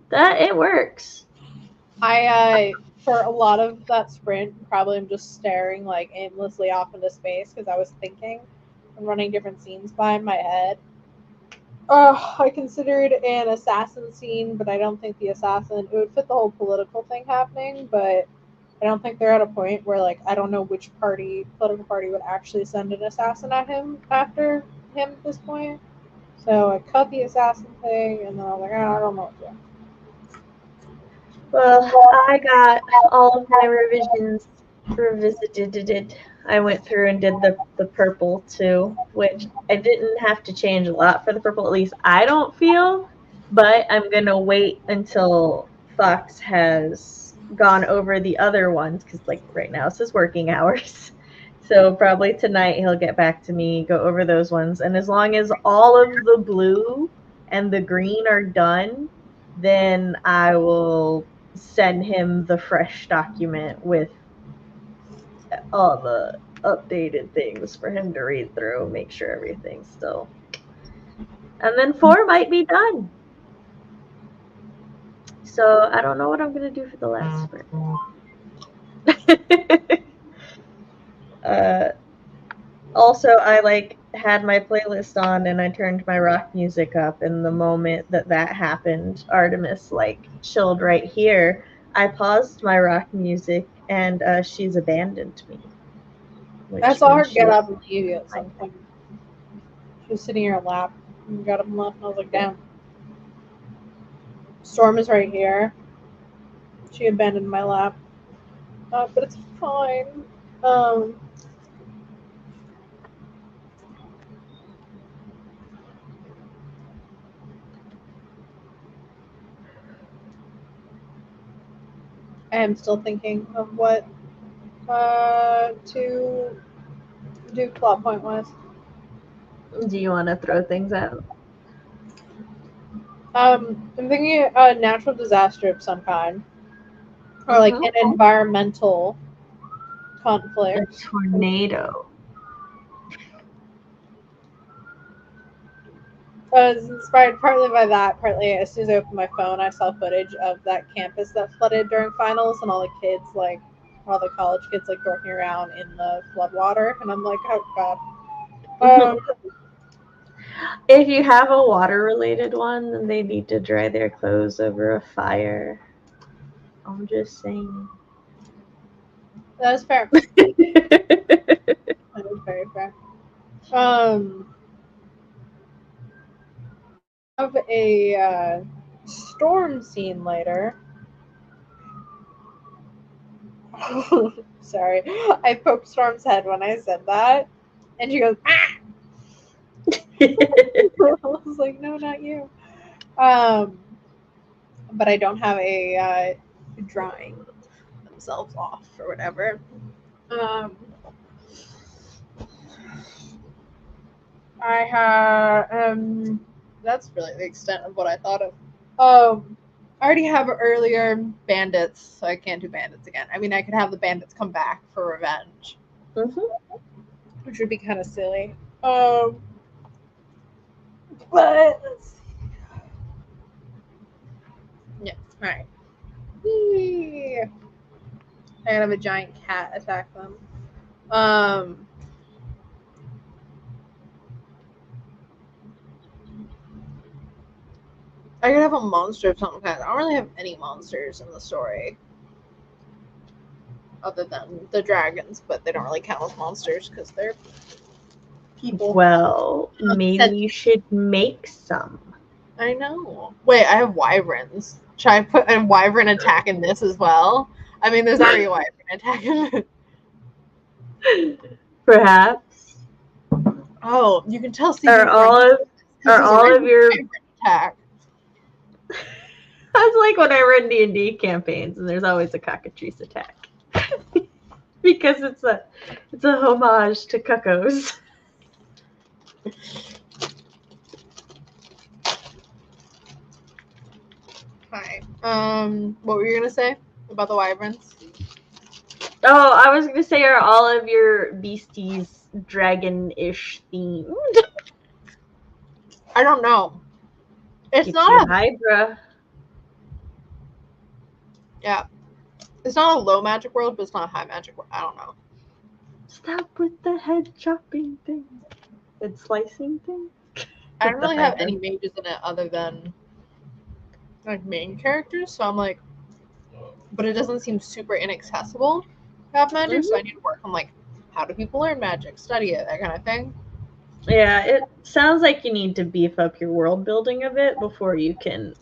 That it works. I for a lot of that sprint, probably I'm just staring like aimlessly off into space because I was thinking and running different scenes by in my head. I considered an assassin scene, but I don't think the assassin it would fit the whole political thing happening, but I don't think they're at a point where like I don't know which political party would actually send an assassin at him after him at this point. So I cut the assassin thing and then I was like, I don't know what to do. Well, I got all of my revisions revisited. I went through and did the purple too, which I didn't have to change a lot for the purple, at least I don't feel, but I'm going to wait until Fox has gone over the other ones, because like right now it's his working hours. So probably tonight he'll get back to me, go over those ones, and as long as all of the blue and the green are done, then I will send him the fresh document with all the updated things for him to read through, make sure everything's still. And then 4 might be done. So I don't know what I'm going to do for the last sprint. Also, I like had my playlist on and I turned my rock music up, and the moment that happened, Artemis like chilled right here. I paused my rock music and she's abandoned me. I saw her get up and leave you at some point. She was sitting in her lap and got up and left, and I was like, damn. Storm is right here. She abandoned my lap. But it's fine. I am still thinking of what to do plot point wise. Do you want to throw things out? I'm thinking a natural disaster of some kind, or like an environmental conflict. A tornado. I was inspired partly by that, partly as soon as I opened my phone, I saw footage of that campus that flooded during finals, and all the kids, like all the college kids, like dorking around in the floodwater, and I'm like, oh god. If you have a water-related one, then they need to dry their clothes over a fire. I'm just saying. That is fair. That is very fair. Have a storm scene later. Sorry, I poked Storm's head when I said that, and she goes, "Ah!" I was like, "No, not you." But I don't have a drawing themselves off or whatever. I have that's really the extent of what I thought of. I already have earlier bandits, so I can't do bandits again. I mean, I could have the bandits come back for revenge, which would be kind of silly. But let's see. Yeah, all right. Whee! I gotta have a giant cat attack them. I could have a monster of some kind. I don't really have any monsters in the story. Other than the dragons, but they don't really count as monsters because they're people. Well, maybe you should make some. I know. Wait, I have wyverns. Should I put a wyvern attack in this as well? I mean, there's already a wyvern attack in it. Perhaps. Oh, you can tell. Are all of your attack? That's like when I run D&D campaigns, and there's always a cockatrice attack because it's a homage to cuckoos. Hi. What were you gonna say about the wyverns? Oh, I was gonna say, are all of your beasties dragon-ish themed? I don't know. It's Keeps not you a Hydra. Yeah. It's not a low magic world, but it's not a high magic world. I don't know. Stop with the head chopping thing. Head slicing thing. I don't really have any mages in it other than like main characters, so I'm like, but it doesn't seem super inaccessible to have magic, so I need to work on like how do people learn magic, study it, that kind of thing. Yeah, it sounds like you need to beef up your world building a bit before you can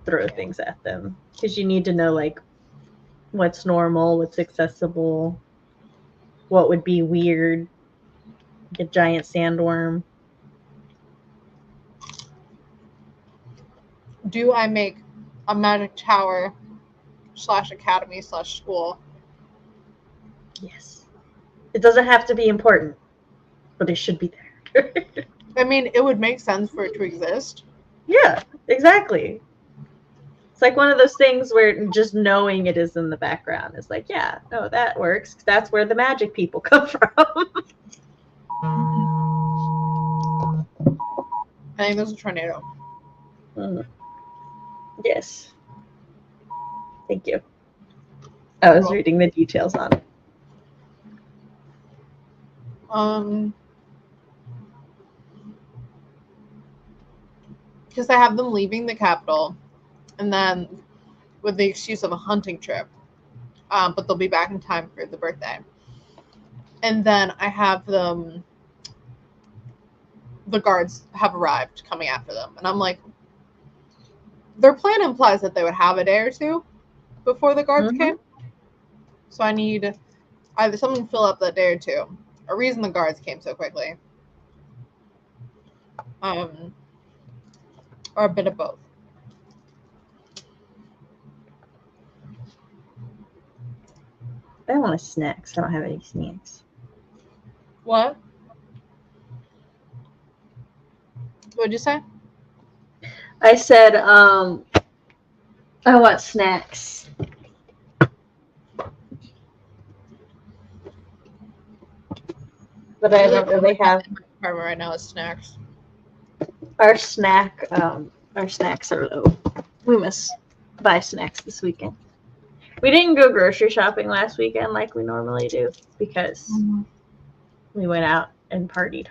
throw things at them, because you need to know like what's normal, what's accessible, what would be weird, like a giant sandworm. Do I make a magic tower / academy / school? Yes. It doesn't have to be important, but it should be there. I mean, it would make sense for it to exist. Yeah, exactly. It's like one of those things where just knowing it is in the background is like, yeah, no, that works. That's where the magic people come from. I think there's a tornado. Yes. Thank you. I was reading the details on it. Because I have them leaving the capital, and then with the excuse of a hunting trip, but they'll be back in time for the birthday. And then I have them, the guards have arrived coming after them, and I'm like, their plan implies that they would have a day or two before the guards came. So I need either someone fill up that day or two, a reason the guards came so quickly, or a bit of both. I want a snack, so I don't have any snacks. What? What'd you say? I said, I want snacks. But I don't really have. My department right now is snacks. Our snacks are low. We must buy snacks this weekend. We didn't go grocery shopping last weekend like we normally do because we went out and partied.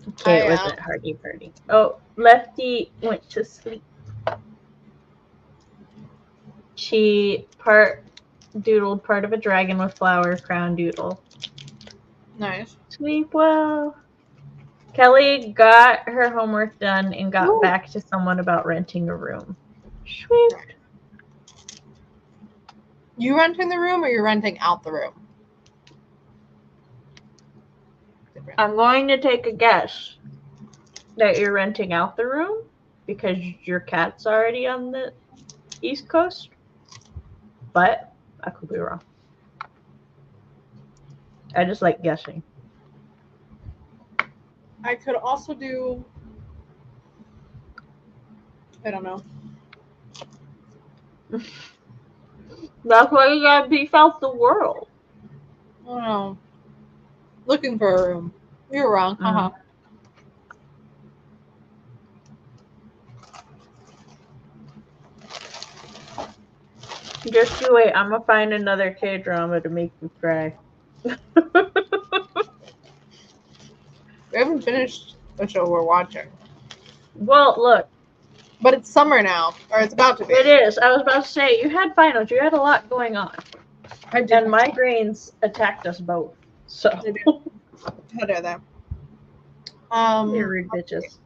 Okay, it wasn't hardy party. Oh, Lefty went to sleep. she doodled part of a dragon with flower crown doodle. Nice. Sleep well. Kelly got her homework done and got Ooh. back to someone about renting a room. Sweet. You renting the room or you're renting out the room? I'm going to take a guess that you're renting out the room because your cat's already on the East Coast. But I could be wrong. I just like guessing. I could also do, I don't know. That's why you gotta beef out the world. I don't know. Looking for a room. You're wrong. Haha. Just you wait. I'm gonna find another K-drama to make you cry. We haven't finished the show we're watching. Well, look. But it's summer now. Or it's about to be. It is. I was about to say, you had finals. You had a lot going on. I did. And migraines attacked us both. So. How dare they? You're rude bitches.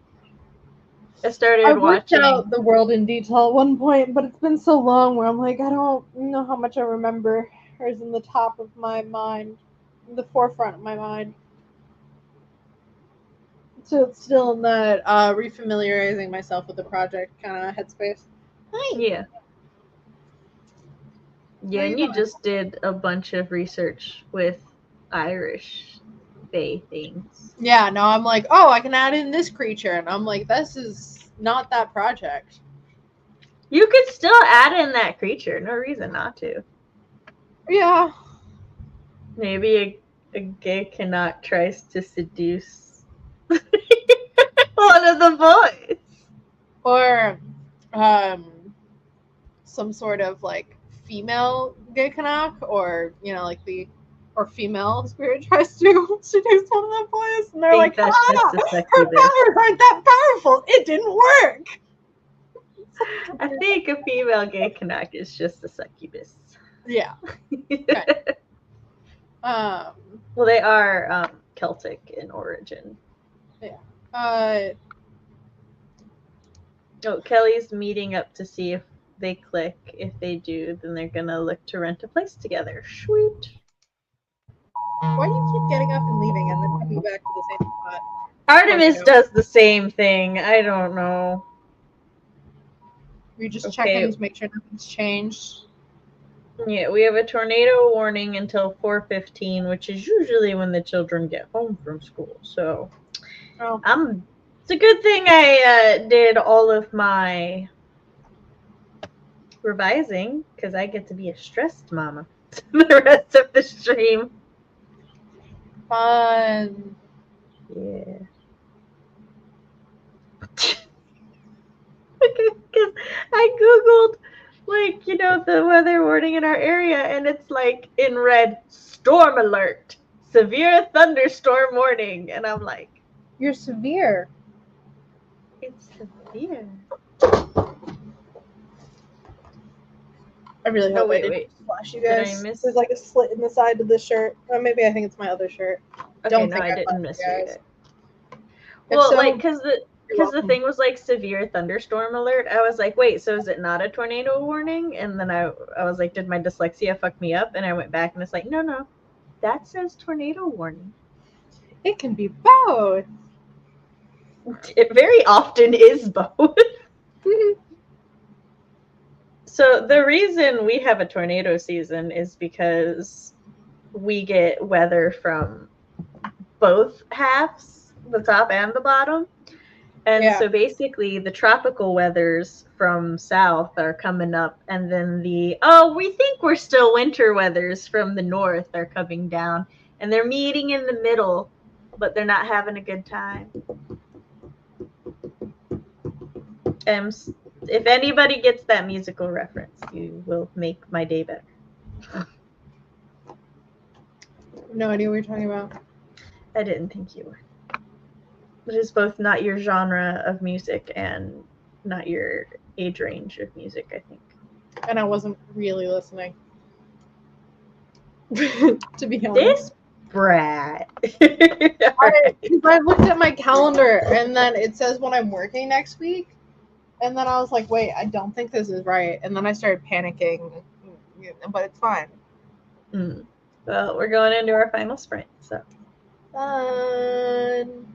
I started I worked watching. out the world in detail at one point, but it's been so long where I'm like, I don't know how much I remember or is in the top of my mind, the forefront of my mind. So it's still in that refamiliarizing myself with the project kind of headspace. Hi. Yeah. Yeah, How and you you doing? just did a bunch of research with Irish Bay things. Yeah, no, I'm like, oh, I can add in this creature. And I'm like, this is not that project. You could still add in that creature. No reason not to. Yeah. Maybe a gay Canuck tries to seduce one of the boys. Or some sort of like female gay Canuck, or or female spirit tries to seduce one of the boys, and they're like, That's just a her succubus. powers aren't that powerful. It didn't work. I think a female gay Canuck is just a succubus. Yeah. Okay. Well, they are Celtic in origin. Yeah. Oh, Kelly's meeting up to see if they click. If they do, then they're gonna look to rent a place together. Sweet. Why do you keep getting up and leaving and then coming back to the same spot? Artemis does the same thing. I don't know. You just check in to make sure nothing's changed. Yeah, we have a tornado warning until 4:15, which is usually when the children get home from school. So, it's a good thing I did all of my revising because I get to be a stressed mama the rest of the stream. Fun. Yeah. Because I googled the weather warning in our area, and it's like in red, storm alert, severe thunderstorm warning, and I'm like, you're severe. It's severe. I really hope I didn't flash you guys. There's like a slit in the side of the shirt. Or maybe I think it's my other shirt. Okay, I didn't misread it. Well, so, because the thing was like severe thunderstorm alert. I was like, wait, so is it not a tornado warning? And then I was like, did my dyslexia fuck me up? And I went back and it's like, no, that says tornado warning. It can be both. It very often is both. So the reason we have a tornado season is because we get weather from both halves, the top and the bottom. And so basically the tropical weathers from south are coming up, and then we think we're still winter weathers from the north are coming down, and they're meeting in the middle, but they're not having a good time. If anybody gets that musical reference, you will make my day better. No idea what you're talking about. I didn't think you would. It is both not your genre of music and not your age range of music, I think. and I wasn't really listening. To be honest. This brat. I looked at my calendar and then it says when I'm working next week. And then I was like, wait, I don't think this is right. And then I started panicking. But it's fine. Well, we're going into our final sprint, so. Fun.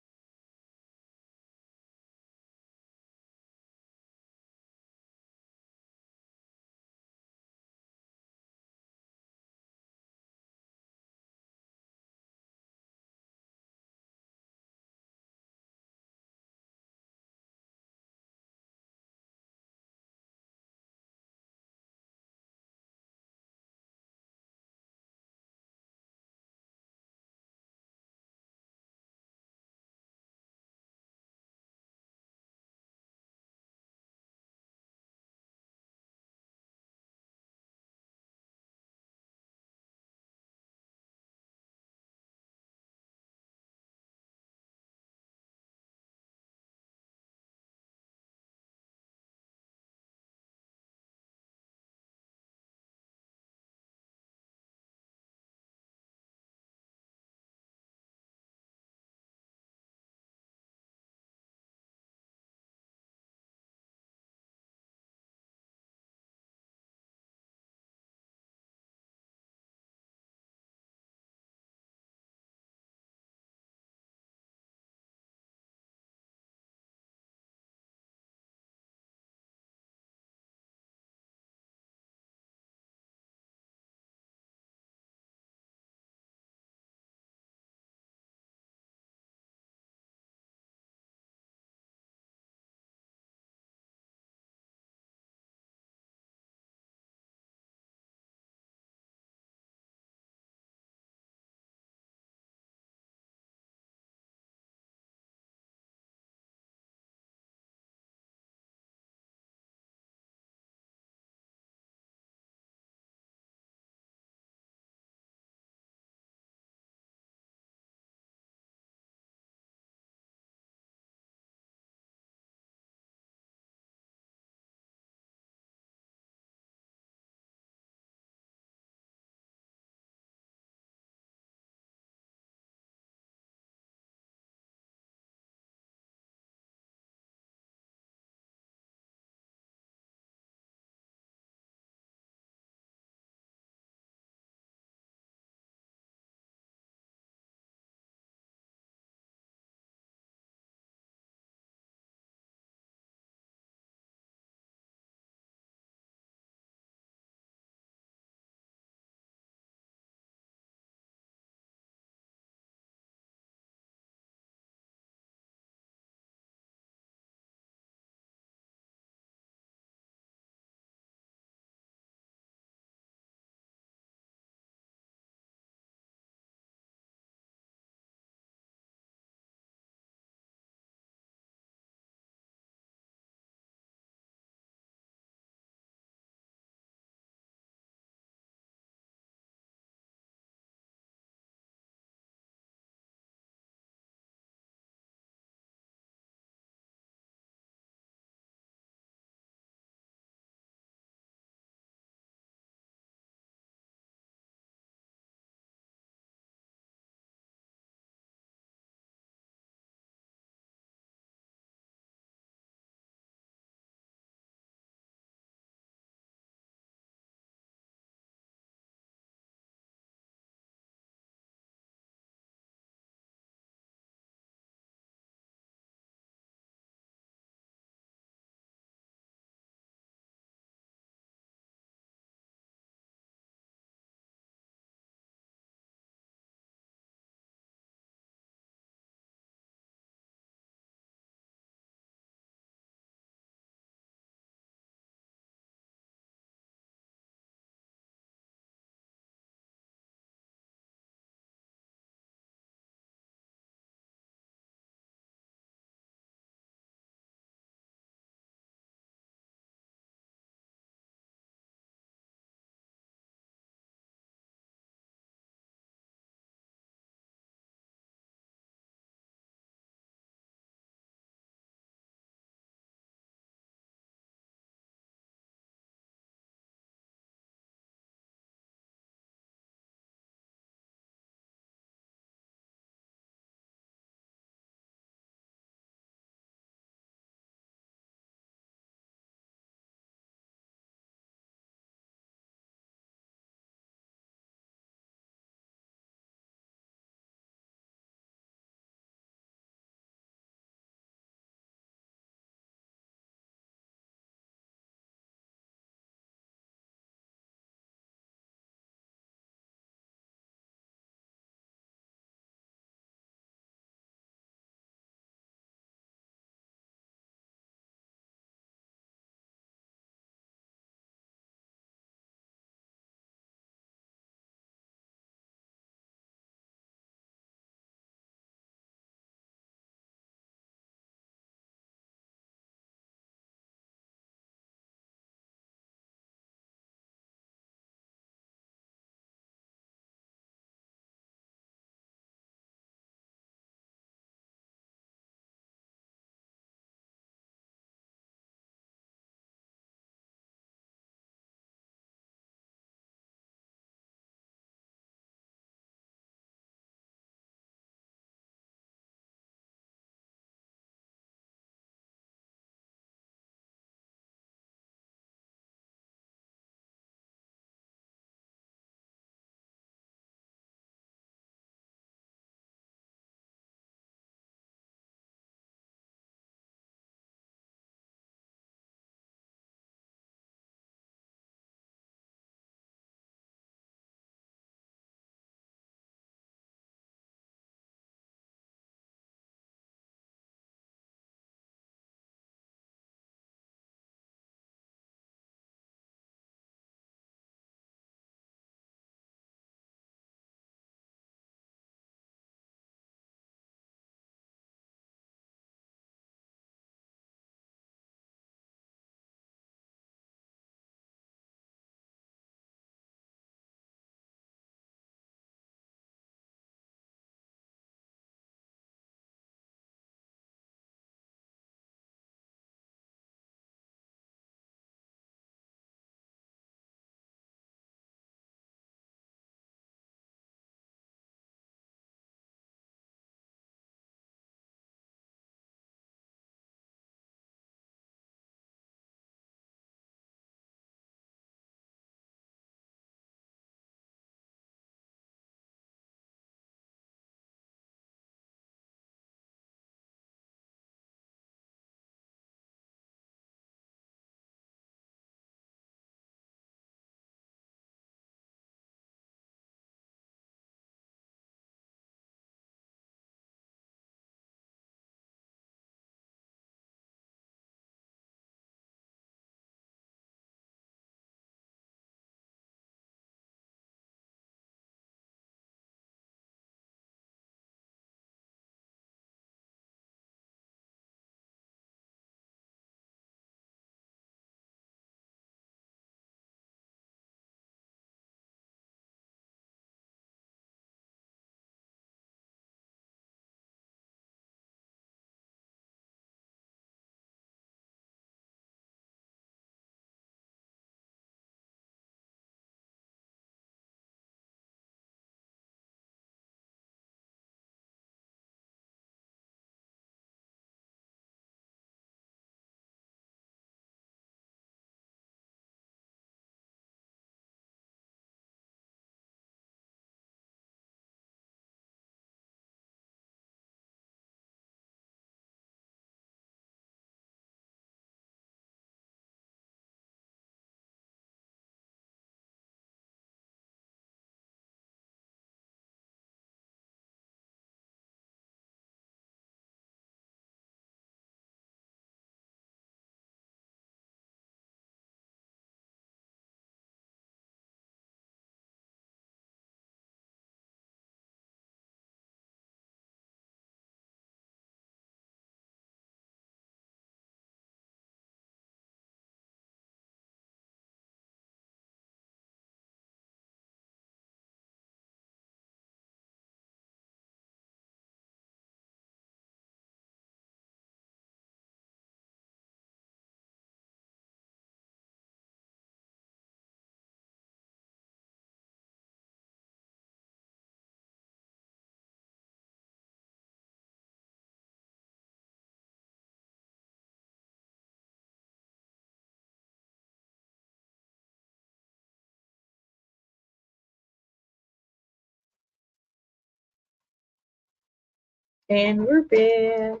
And we're back.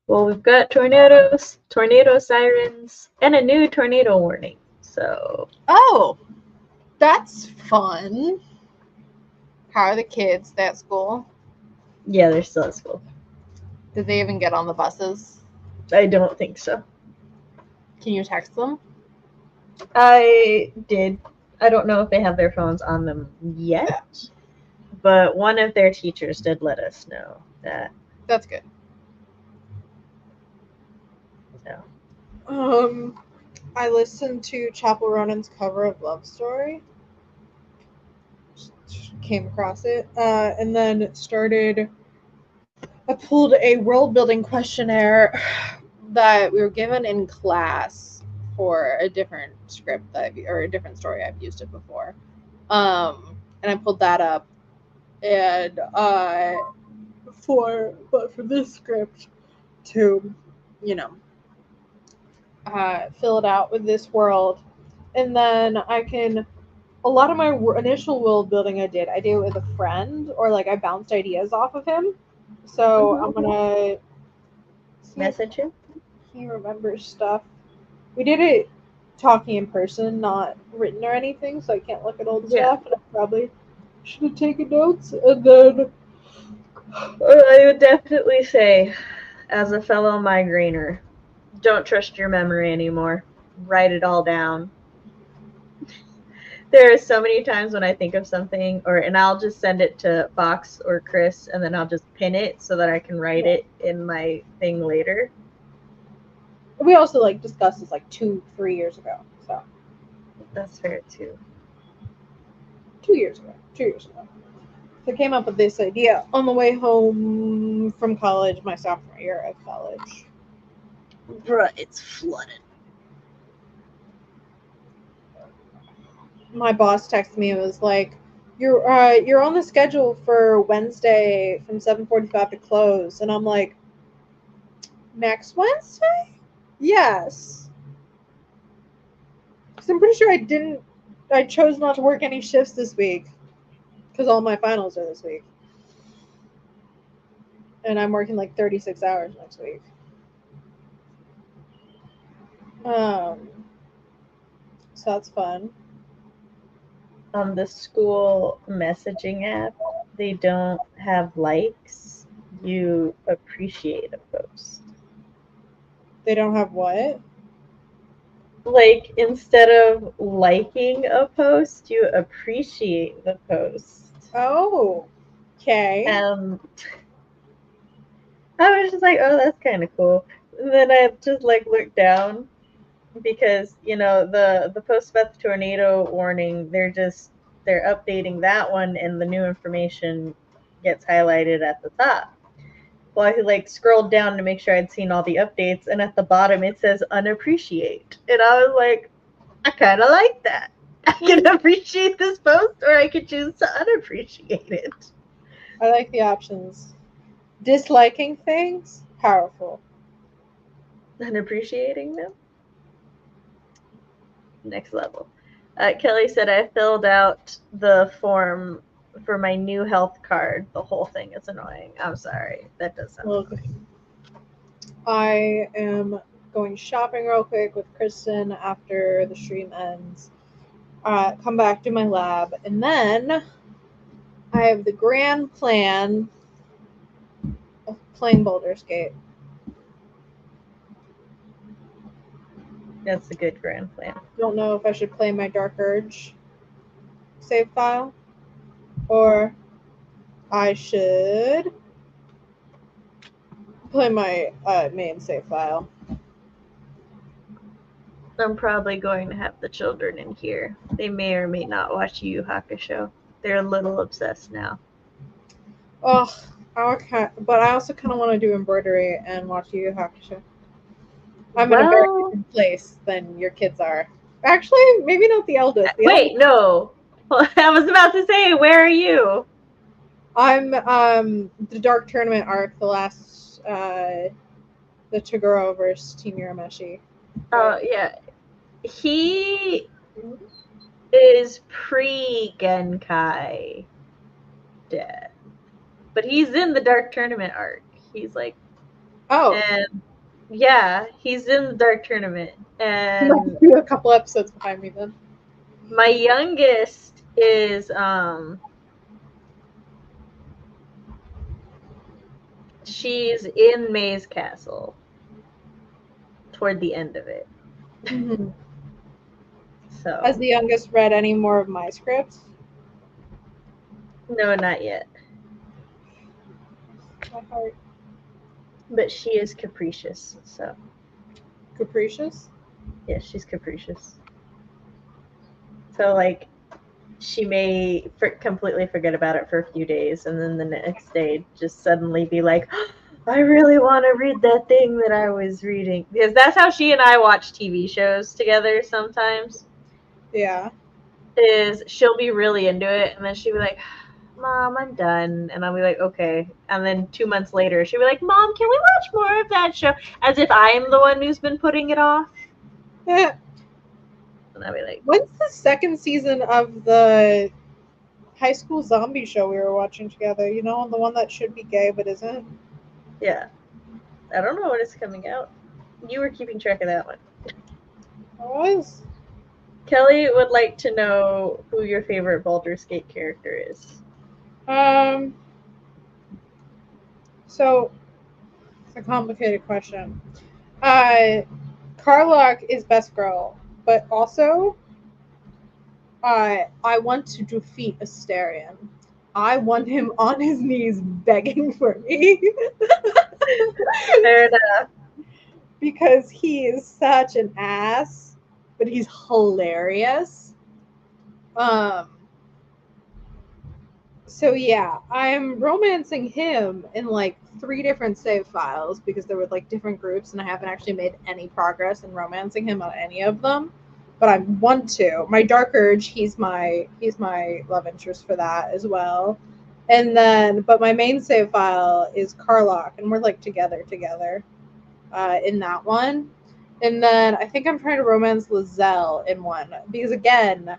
Well, we've got tornadoes, tornado sirens, and a new tornado warning. So. Oh, that's fun. How are the kids at school? Yeah, they're still at school. Did they even get on the buses? I don't think so. Can you text them? I did. I don't know if they have their phones on them yet, but one of their teachers did let us know that. That's good. So. I listened to Chapel Ronan's cover of Love Story. Came across it, and then started. I pulled a world building questionnaire that we were given in class for a different script or a different story. I've used it before, and I pulled that up, and for this script to, fill it out with this world, and then I can. A lot of my initial world building I did it with a friend, or like I bounced ideas off of him. So I'm gonna message him. He remembers stuff. We did it talking in person, not written or anything, so I can't look at old stuff. And I probably should have taken notes. And then I would definitely say, as a fellow migrainer, don't trust your memory anymore. Write it all down. There are so many times when I think of something, and I'll just send it to Fox or Chris, and then I'll just pin it so that I can write it in my thing later. We also discussed this 2-3 years ago, so that's fair too. 2 years ago. So I came up with this idea on the way home from college, my sophomore year of college. Bruh, it's flooded. My boss texted me and was like, you're on the schedule for Wednesday from 7:45 to close. And I'm like, next Wednesday? Yes. Because I'm pretty sure I chose not to work any shifts this week because all my finals are this week. And I'm working 36 hours next week. So that's fun. On the school messaging app, they don't have likes. You appreciate a post. They don't have what? Instead of liking a post, you appreciate the post. Oh, okay. I was just like, oh, that's kind of cool. And then I just looked down because the post about the tornado warning, they're updating that one, and the new information gets highlighted at the top. Well, I scrolled down to make sure I'd seen all the updates, and at the bottom it says unappreciate, and I was like, I kind of like that. I can appreciate this post, or I could choose to unappreciate it. I like the options. Disliking things, powerful. Unappreciating them, next level. Kelly said I filled out the form for my new health card. The whole thing is annoying. I'm sorry. That does sound annoying. I am going shopping real quick with Kristen after the stream ends. Come back to my lab, and then I have the grand plan of playing Baldur's Gate. That's a good grand plan. Don't know if I should play my Dark Urge save file, or I should play my main save file. I'm probably going to have the children in here. They may or may not watch Yu Yu Hakusho. They're a little obsessed now. Oh, okay. But I also kind of want to do embroidery and watch Yu Yu Hakusho. I'm in a very different place than your kids are. Actually, maybe not the eldest. No. I was about to say, where are you? I'm the Dark Tournament arc, the last the Toguro versus Team Urameshi. Oh, yeah. He is pre-Genkai. dad. But he's in the Dark Tournament arc. He's like, Oh, and yeah, he's in the Dark Tournament. And you're a couple episodes behind me then. my youngest is she's in May's Castle toward the end of it. Mm-hmm. So Has the youngest read any more of my scripts? no, not yet. My heart. But she is capricious, so Capricious? yeah, she's capricious. So like, she may completely forget about it for a few days, and then the next day just suddenly be like, oh, I really want to read that thing that I was reading. Because that's how she and I watch TV shows together sometimes. Yeah. Is she'll be really into it, and then she'll be like, Mom, I'm done. And I'll be like, okay. And then 2 months later, she'll be like, Mom, can we watch more of that show? As if I'm the one who's been putting it off. Yeah. And I'll be like, When's the second season of the high school zombie show we were watching together? You know, the one that should be gay but isn't? yeah. I don't know when it's coming out. You were keeping track of that one. I was. Kelly would like to know who your favorite Baldur's Gate character is. So it's a complicated question. Karlach is best girl, but also I want to defeat Asterion. I want him on his knees begging for me. Fair enough. Because he is such an ass, but he's hilarious. So yeah, I'm romancing him in like 3 different save files because there were like different groups and I haven't actually made any progress in romancing him on any of them. But I want to. My Dark Urge, he's my love interest for that as well. And then, but my main save file is Karlach, and we're like together in that one. And then I think I'm trying to romance Lizelle in one because again,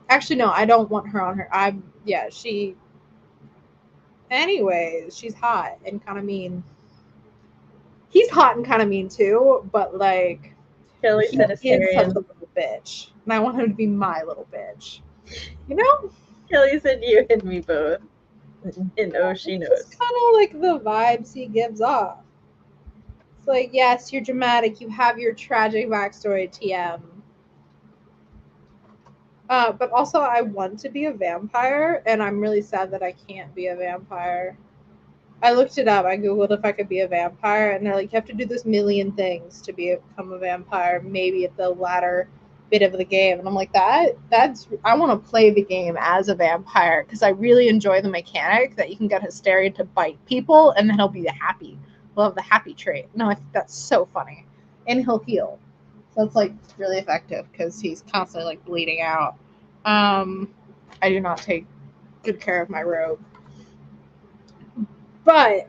actually no, I don't want her on her. Anyways, she's hot and kind of mean. He's hot and kind of mean too, but like Kelly he said is such a Asterion. little bitch, and I want him to be my little bitch. You know? Kelly said you and me both. And oh, she knows. It's kind of like the vibes he gives off. It's like, yes, you're dramatic. You have your tragic backstory, TM. But also, I want to be a vampire, and I'm really sad that I can't be a vampire. I looked it up. I googled if I could be a vampire, and they're like, you have to do this million things to become a vampire. Maybe at the latter bit of the game, and I'm like, that's. I want to play the game as a vampire because I really enjoy the mechanic that you can get Hysteria to bite people, and then he'll be happy. He'll have the happy trait. No, I think that's so funny, and he'll heal. So it's like really effective because he's constantly like bleeding out. I do not take good care of my robe. But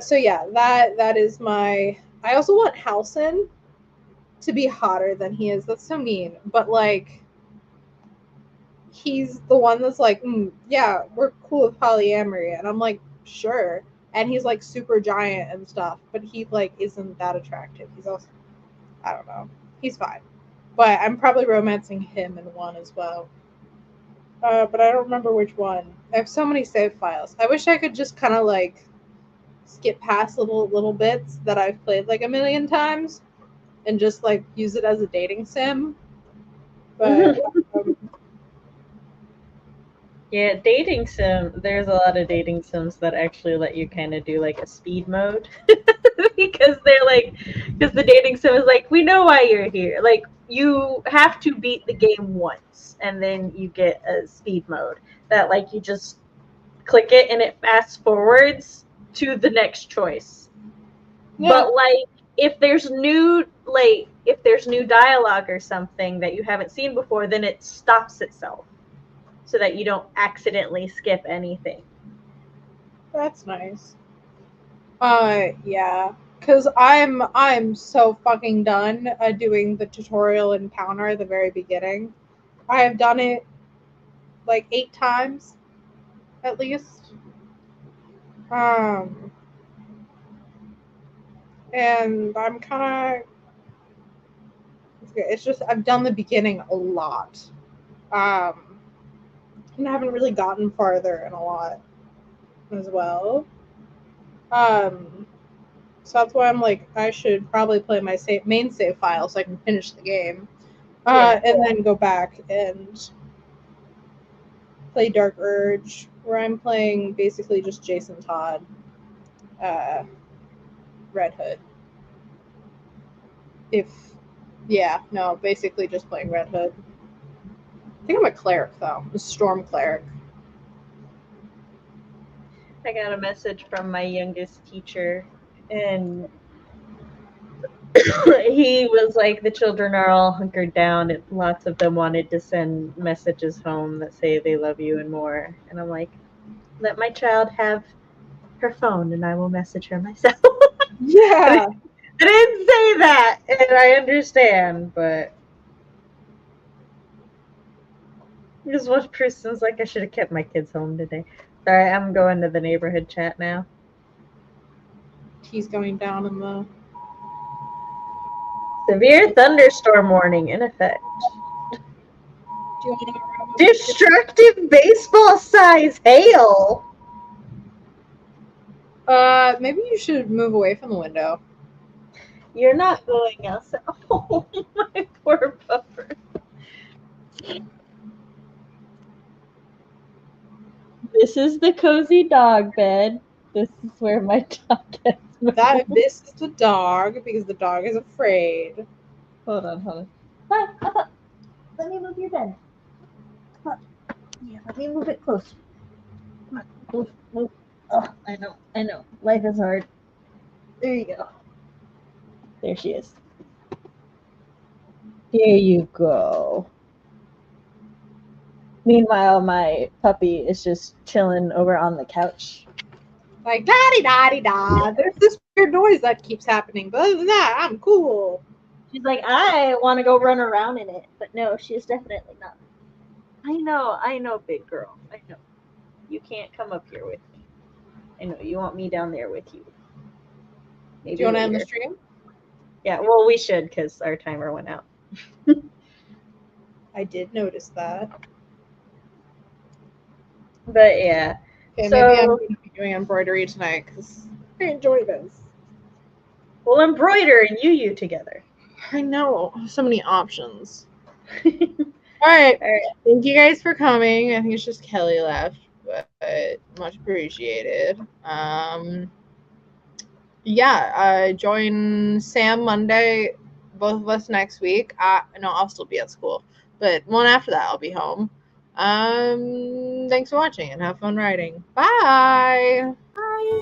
so yeah, that is my. I also want Halcyon to be hotter than he is. That's so mean. But like, he's the one that's like, yeah, we're cool with polyamory, and I'm like, sure. And he's like super giant and stuff, but he like isn't that attractive. He's also, I don't know. He's fine. But I'm probably romancing him in one as well. But I don't remember which one. I have so many save files. I wish I could just kind of like skip past little bits that I've played like a million times and just like use it as a dating sim. But yeah, dating sim. There's a lot of dating sims that actually let you kind of do like a speed mode because the dating sim is like, we know why you're here. Like, you have to beat the game once, and then you get a speed mode that like you just click it and it fast forwards to the next choice. Yeah. But like, if there's new dialogue or something that you haven't seen before, then it stops itself so that you don't accidentally skip anything. That's nice. Yeah. Because I'm so fucking done doing the tutorial encounter at the very beginning. I have done it like 8 times. at least. And I'm kind of, it's just, I've done the beginning a lot. And I haven't really gotten farther in a lot as well. So that's why I'm like, I should probably play my main save file so I can finish the game. And then go back and play Dark Urge, where I'm playing basically just Jason Todd, Red Hood. Basically just playing Red Hood. I think I'm a cleric though, a storm cleric. I got a message from my youngest teacher, and he was like, the children are all hunkered down, and lots of them wanted to send messages home that say they love you and more. And I'm like, let my child have her phone and I will message her myself. Yeah. I didn't say that, and I understand, but just one person's like, I should have kept my kids home today. Sorry, I'm going to the neighborhood chat now. He's going down in the... Severe thunderstorm warning in effect. Do you want to... Destructive baseball-size hail. Maybe you should move away from the window. You're not going outside. Oh, my poor pupper. This is the cozy dog bed. This is where my dog gets moved. This is the dog, because the dog is afraid. Hold on. Come, let me move your bed. Come on. Yeah, let me move it closer. Come on, move. Oh, I know. Life is hard. There you go. There she is. There you go. Meanwhile, my puppy is just chilling over on the couch. Like, da-di-da-di-da. There's this weird noise that keeps happening, but other than that, I'm cool. She's like, I want to go run around in it. But no, she's definitely not. I know, big girl. I know. You can't come up here with me. I know, you want me down there with you. Maybe Do you want to later. end the stream? Yeah, well, we should, because our timer went out. I did notice that. But yeah. Okay, So, maybe I'm going to be doing embroidery tonight, because I enjoy this. We'll embroider and you together. I know. So many options. All right. Thank you guys for coming. I think it's just Kelly left, but much appreciated. Join Sam Monday, both of us next week. No, I'll still be at school, but one after that I'll be home. Thanks for watching and have fun writing. Bye. Bye.